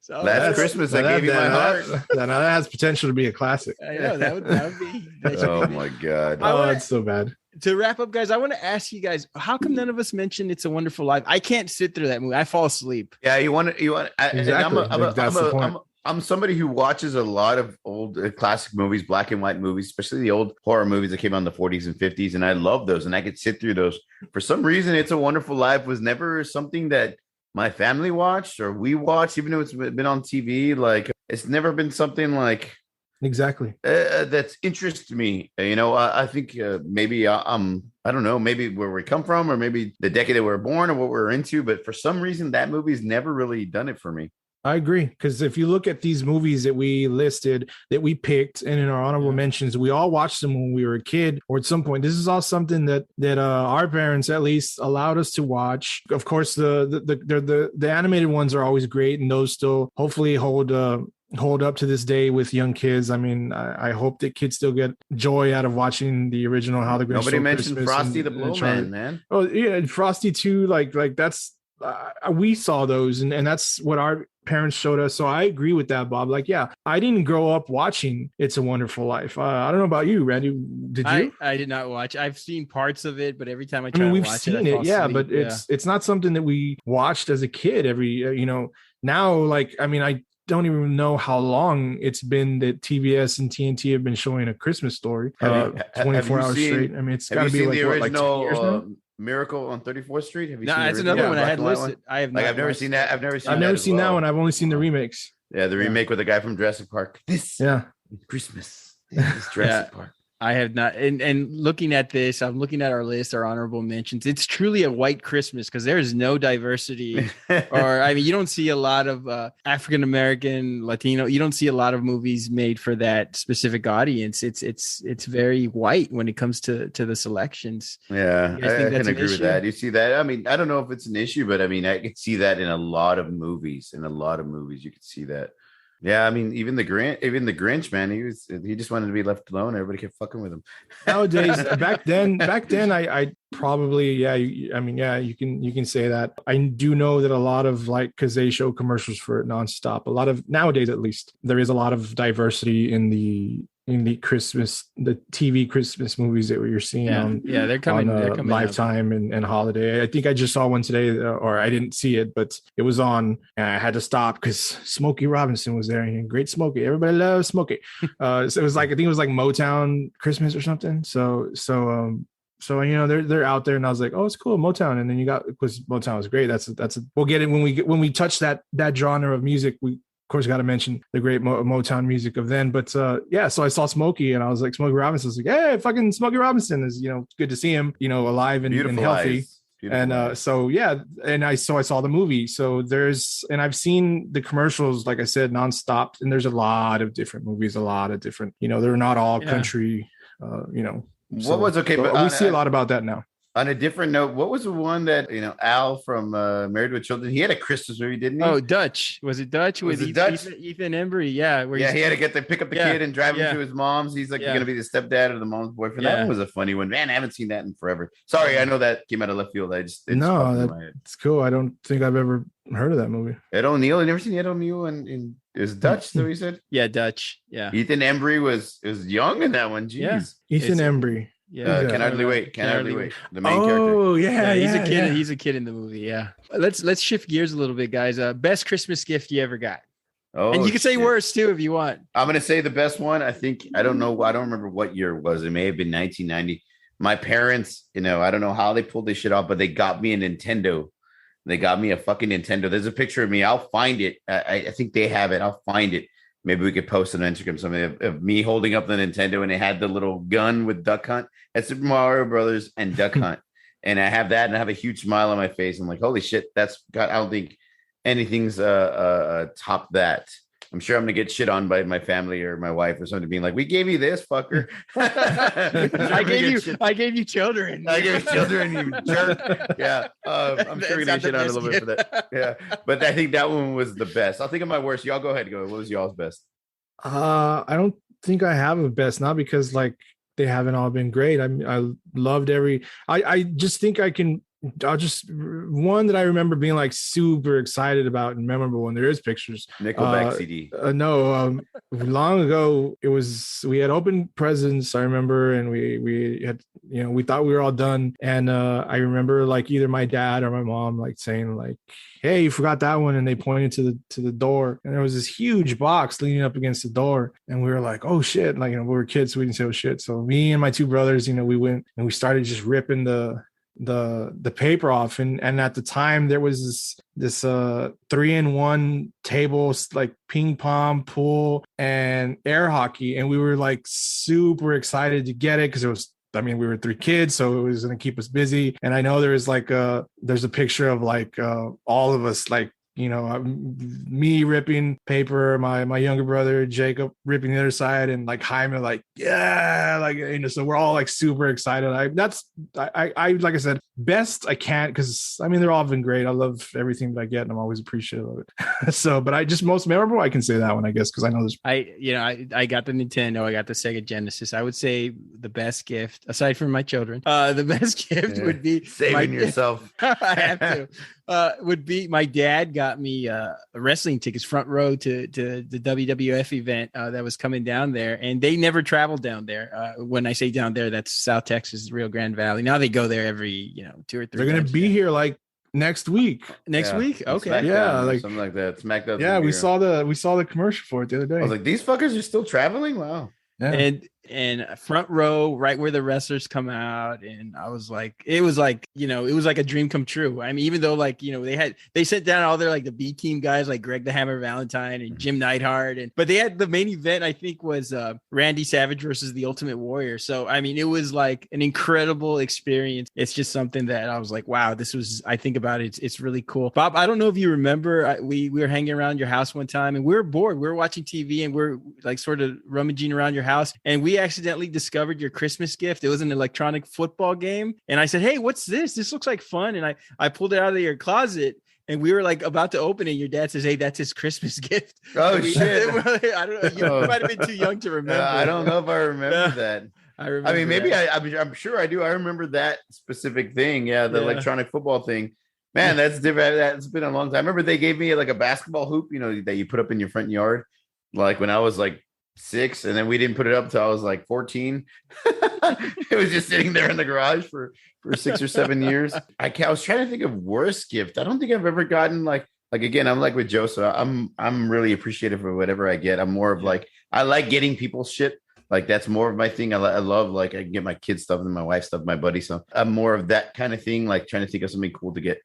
So last Christmas, I gave you my heart. That has potential to be a classic. I know that would be. Oh my god! It's so bad. To wrap up, guys, I want to ask you guys: how come none of us mentioned "It's a Wonderful Life"? I can't sit through that movie. I fall asleep. Yeah, you want. Exactly. That's the point. I'm somebody who watches a lot of old classic movies, black and white movies, especially the old horror movies that came out in the 40s and 50s, and I love those, and I could sit through those. For some reason, "It's a Wonderful Life" was never something that my family watched or we watched, even though it's been on TV. Like, it's never been something like exactly that's interested me. I think maybe I don't know, maybe where we come from, or maybe the decade that we were born, or what we're into. But for some reason, that movie's never really done it for me. I agree, because if you look at these movies that we listed, that we picked, and in our honorable mentions, we all watched them when we were a kid or at some point. This is all something that our parents at least allowed us to watch. Of course, the animated ones are always great, and those still hopefully hold up to this day with young kids. I mean, I hope that kids still get joy out of watching the original How the Grinch Nobody mentioned Christmas Frosty the Blowman, man. Oh yeah, Frosty too. Like that's. We saw those, and that's what parents showed us. So I agree with that, Bob. Like, yeah, I didn't grow up watching It's a Wonderful Life. I don't know about you, Randy. Did you? I did not watch. I've seen parts of it, but every time I I mean, we've watch seen it, yeah, but it's not something that we watched as a kid. Now, like, I mean, I don't even know how long it's been that TBS and TNT have been showing A Christmas Story 24 hours straight. I mean, it's got to be like, the original, 2 years now? Miracle on 34th Street? Have you seen that's another one I had listed. I have I've never seen that. I've never seen that one. I've only seen the remakes. Yeah, the remake with the guy from Jurassic Park. This Christmas. This Jurassic Park. I have not. And looking at this, I'm looking at our list, our honorable mentions. It's truly a white Christmas because there's no diversity. Or, I mean, you don't see a lot of African-American, Latino. You don't see a lot of movies made for that specific audience. It's very white when it comes to the selections. Yeah, I can agree with that. You see that? I mean, I don't know if it's an issue, but I mean, I could see that in a lot of movies. In a lot of movies, you could see that. Yeah, I mean, even the Grinch, man, he just wanted to be left alone. Everybody kept fucking with him. Nowadays, back then, I probably, you can say that. I do know that a lot of, like, because they show commercials for it nonstop. A lot of nowadays, at least, there is a lot of diversity in the TV Christmas movies that you're seeing they're coming Lifetime and Holiday. I think I just saw one today, or I didn't see it, but it was on and I had to stop because Smokey Robinson was there, and great Smokey, everybody loves Smokey. So it was like, I think it was like Motown Christmas or something. So they're out there, and I was like, oh, it's cool, Motown. And then because Motown was great. We'll get it when we touch that genre of music. We of course got to mention the great Motown music of then. But so I saw Smokey, and I was like, Smokey Robinson. I was like, hey, fucking Smokey Robinson is, good to see him, alive and healthy. And I saw the movie. So and I've seen the commercials, like I said, nonstop. And there's a lot of different movies, a lot of different, they're not all country, What was okay, but we see a lot about that now. On a different note, what was the one that Al from Married with Children? He had a Christmas movie, didn't he? Oh, Dutch. Was it Dutch? Ethan Embry? Yeah. He had to pick up the kid and drive him to his mom's. He's like, you're gonna be the stepdad of the mom's boyfriend. That one was a funny one, man. I haven't seen that in forever. Sorry, I know that came out of left field. It's cool. I don't think I've ever heard of that movie. Ed O'Neill. You never seen Ed O'Neill? And it was Dutch. So he said, yeah, Dutch. Yeah. Ethan Embry was young in that one. Jeez. Yeah. Ethan Embry. Yeah, Can Hardly Wait. The main character. Oh yeah, he's a kid. He's a kid in the movie. Yeah. Let's shift gears a little bit, guys. Best Christmas gift you ever got? Oh, and you can say worse too if you want. I'm gonna say the best one. I don't know. I don't remember what year it was. It may have been 1990. My parents, I don't know how they pulled this shit off, but they got me a Nintendo. They got me a fucking Nintendo. There's a picture of me. I'll find it. I think they have it. I'll find it. Maybe we could post on Instagram something of me holding up the Nintendo, and it had the little gun with Duck Hunt. That's Super Mario Brothers and Duck Hunt. And I have that, and I have a huge smile on my face. I'm like, holy shit, I don't think anything's top that. I'm sure I'm gonna get shit on by my family or my wife or something, being like, "We gave you this, fucker." I gave you children. I gave you children, you jerk. Yeah, I'm sure we're gonna get shit on a little bit for that. Yeah, but I think that one was the best. I'll think of my worst. Y'all go ahead. What was y'all's best? I don't think I have a best, not because like they haven't all been great. I loved I just think I'll just one that I remember being like super excited about and memorable, and there is pictures. Nickelback CD. No, long ago we had opened presents, I remember, and we had we thought we were all done, and I remember like either my dad or my mom like saying like, "Hey, you forgot that one," and they pointed to the door, and there was this huge box leaning up against the door, and we were like, "Oh shit!" Like we were kids, so we didn't say oh shit. So me and my two brothers, we went and we started just ripping the paper off, and at the time there was this 3-in-1 tables, like ping pong, pool, and air hockey, and we were like super excited to get it because it was, we were 3 kids, so it was going to keep us busy. And I know there's a picture of like all of us, like me ripping paper, my younger brother Jacob ripping the other side, and like Jaime like, yeah, like so we're all like super excited. I like I said, best I can't, because they're all been great. I love everything that I get, and I'm always appreciative of it. So, but I just most memorable, I can say that one, I guess, because I know this. I got the Nintendo, I got the Sega Genesis. I would say the best gift, aside from my children, the best gift would be saving yourself. I have to. Would be my dad got got me wrestling tickets, front row to the WWF event that was coming down there, and they never traveled down there. When I say down there, that's South Texas, Rio Grande Valley. Now they go there every 2 or 3. They're gonna be here like next week. Next week, okay, SmackDown like something like that. SmackDown. Yeah, we saw the commercial for it the other day. I was like, these fuckers are still traveling. Wow. Yeah. And front row, right where the wrestlers come out, and I was like, it was like a dream come true. I mean, even though they sent down all their like the B team guys like Greg the Hammer Valentine and Jim Neidhart, but they had the main event I think was Randy Savage versus the Ultimate Warrior. So I mean, it was like an incredible experience. It's just something that I was like, wow, I think about it, it's really cool. Bob, I don't know if you remember, we were hanging around your house one time and we were bored. We were watching TV and we're like sort of rummaging around your house, and we accidentally discovered your Christmas gift. It was an electronic football game, and I said, "Hey, what's this? This looks like fun." And I pulled it out of your closet, and we were like about to open it. Your dad says, "Hey, that's his Christmas gift." Oh shit! I don't know. You might have been too young to remember. I don't know if I remember that. I remember. I mean, maybe that. I'm sure I do. I remember that specific thing. Yeah, the electronic football thing. Man, that's different. That's been a long time. I remember they gave me like a basketball hoop, that you put up in your front yard, like when I was like 6, and then we didn't put it up till I was like 14. It was just sitting there in the garage for 6 or 7 years. I was trying to think of worst gift. I don't think I've ever gotten like again, I'm like with Joe, so I'm really appreciative of whatever I get. I'm more of like, I like getting people shit. Like that's more of my thing. I love like I can get my kids stuff and my wife stuff, my buddy stuff. I'm more of that kind of thing, like trying to think of something cool to get.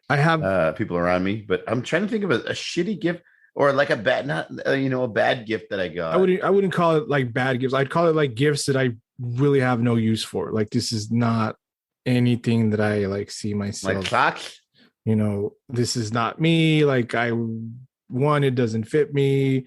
I have people around me, but I'm trying to think of a shitty gift. Or like a bad, not a bad gift that I got. I wouldn't call it like bad gifts. I'd call it like gifts that I really have no use for. Like this is not anything that I like see myself. Like socks. This is not me. Like it doesn't fit me.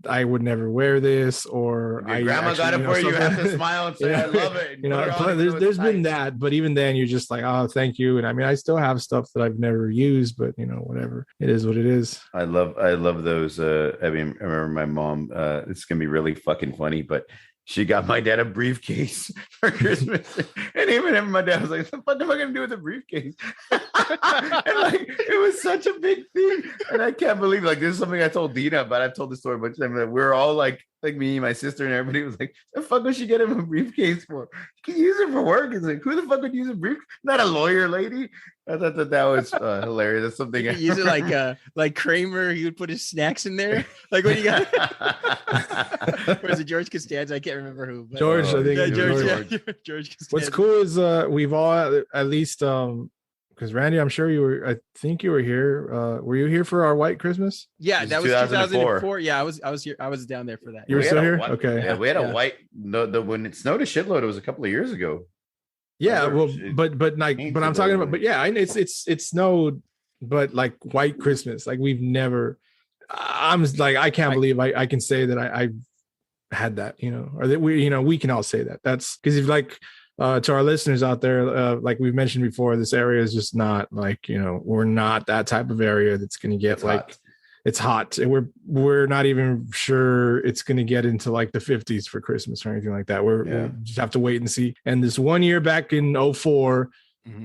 I would never wear this, or your grandma got it for you. You have to smile and say, "I love it." There's been that, but even then, you're just like, "Oh, thank you." And I mean, I still have stuff that I've never used, but whatever. It is what it is. I love those. I mean, I remember my mom. It's gonna be really fucking funny, but she got my dad a briefcase for Christmas. And even my dad was like, what the fuck am I going to do with a briefcase? And like, it was such a big thing. And I can't believe, like, this is something I told Dina, but I've told the story a bunch of times. We were all like me, my sister, and everybody was like, the fuck would she get him a briefcase for? You can use it for work. It's like, who the fuck would use a briefcase? Not a lawyer lady. I thought that was hilarious. That's something. You use it like Kramer. He would put his snacks in there. Like when you got. Or is it George Costanza? I can't remember who. But, George, I think. Yeah, George Costanza. What's cool is we've all at least because Randy, I'm sure I think you were here. Were you here for our white Christmas? Yeah, that was 2004. Yeah, I was here. I was down there for that. You were still here? Okay. Yeah, we had a white. When it snowed a shitload, it was a couple of years ago. Yeah, well, but I'm talking about, but yeah, it snowed, but like white Christmas, like we've never. I'm like, I can't believe I can say that I had that, or that we can all say that. That's because if like to our listeners out there, like we've mentioned before, this area is just not like we're not that type of area that's going to get it's hot, and we're not even sure it's going to get into like the 50s for Christmas or anything like that. We'll just have to wait and see. And this one year back in 2004,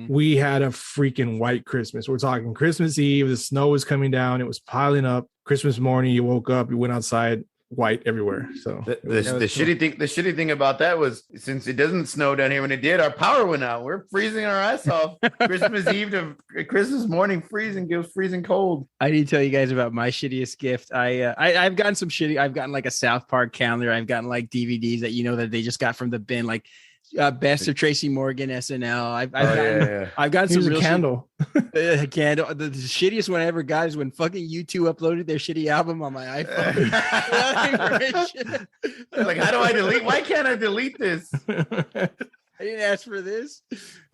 we had a freaking white Christmas. We're talking Christmas Eve. The snow was coming down. It was piling up. Christmas morning, you woke up, you went outside, white everywhere. So the shitty thing about that was, since it doesn't snow down here, when it did, our power went out. We're freezing our ass off. Christmas Eve to Christmas morning, freezing. It was freezing cold. I need to tell you guys about my shittiest gift. I've gotten some shitty. I've gotten like a South Park calendar. I've gotten like DVDs that they just got from the bin, like Best of Tracy Morgan SNL. I've gotten some real candle. A candle. The shittiest one I ever got is when fucking U2 uploaded their shitty album on my iPhone. Like, how do I delete? Why can't I delete this? I didn't ask for this.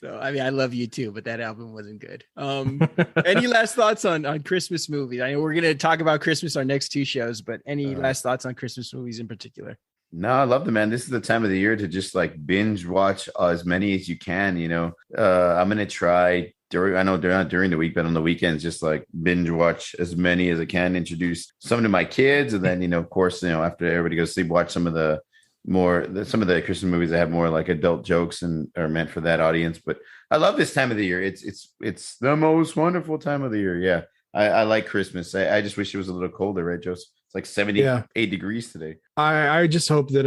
So I mean, I love you too, but that album wasn't good. Any last thoughts on Christmas movies? I know we're gonna talk about Christmas our next 2 shows, but any last thoughts on Christmas movies in particular? No, I love them, man. This is the time of the year to just like binge watch as many as you can. I'm gonna try during the week, but on the weekends, just like binge watch as many as I can. Introduce some to my kids, and then of course, after everybody goes to sleep, watch some of the Christmas movies that have more like adult jokes and are meant for that audience. But I love this time of the year. It's the most wonderful time of the year. Yeah, I like Christmas. I just wish it was a little colder, right, Joseph? It's like 78 degrees today. I just hope that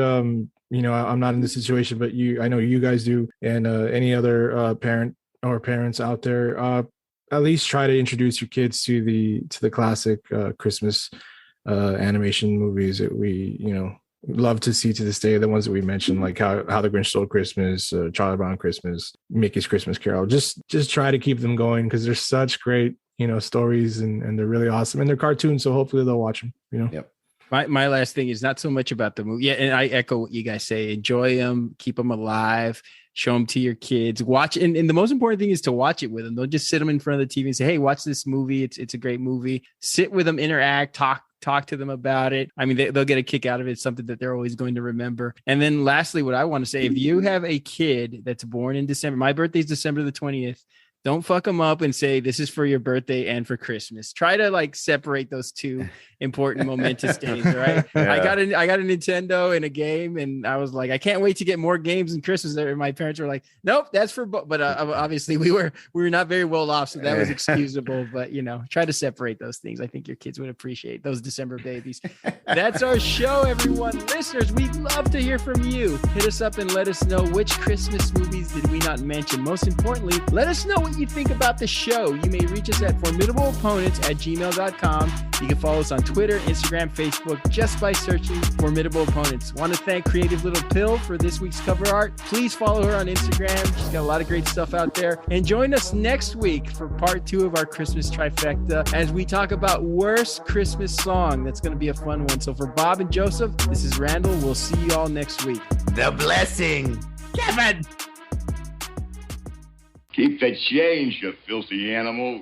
you know, I'm not in this situation, but I know you guys do, and any other parent or parents out there, at least try to introduce your kids to the classic Christmas animation movies that we, you know, love to see to this day. The ones that we mentioned, like how the Grinch Stole Christmas, Charlie Brown Christmas, Mickey's Christmas Carol. Just try to keep them going, because they're such great, you know, stories, and they're really awesome, and they're cartoons, so hopefully they'll watch them, you know. Yep. My last thing is not so much about the movie. Yeah, and I echo what you guys say. Enjoy them, keep them alive, show them to your kids. Watch, and the most important thing is to watch it with them. Don't just sit them in front of the TV and say, "Hey, watch this movie. It's a great movie." Sit with them, interact, talk to them about it. I mean, they'll get a kick out of it. It's something that they're always going to remember. And then lastly, what I want to say, if you have a kid that's born in December, my birthday's December the 20th. Don't fuck them up and say this is for your birthday and for Christmas. Try to like separate those two important momentous days, right? Yeah. I got a Nintendo and a game, and I was like, I can't wait to get more games and Christmas. And my parents were like, nope, that's for but obviously we were not very well off, so that was excusable. But you know, try to separate those things. I think your kids would appreciate those December babies. That's our show, everyone. Listeners, we'd love to hear from you. Hit us up and let us know which Christmas movies did we not mention. Most importantly, let us know what you think about the show. You may reach us at formidableopponents@gmail.com. You can follow us on Twitter, Instagram, Facebook, just by searching Formidable Opponents. Want to thank Creative Little Pill for this week's cover art. Please follow her on Instagram. She's got a lot of great stuff out there. And join us next week for part 2 of our Christmas trifecta as we talk about worst Christmas song. That's going to be a fun one. So for Bob and Joseph, this is Randall. We'll see you all next week. The blessing. Kevin! Keep the change, you filthy animal.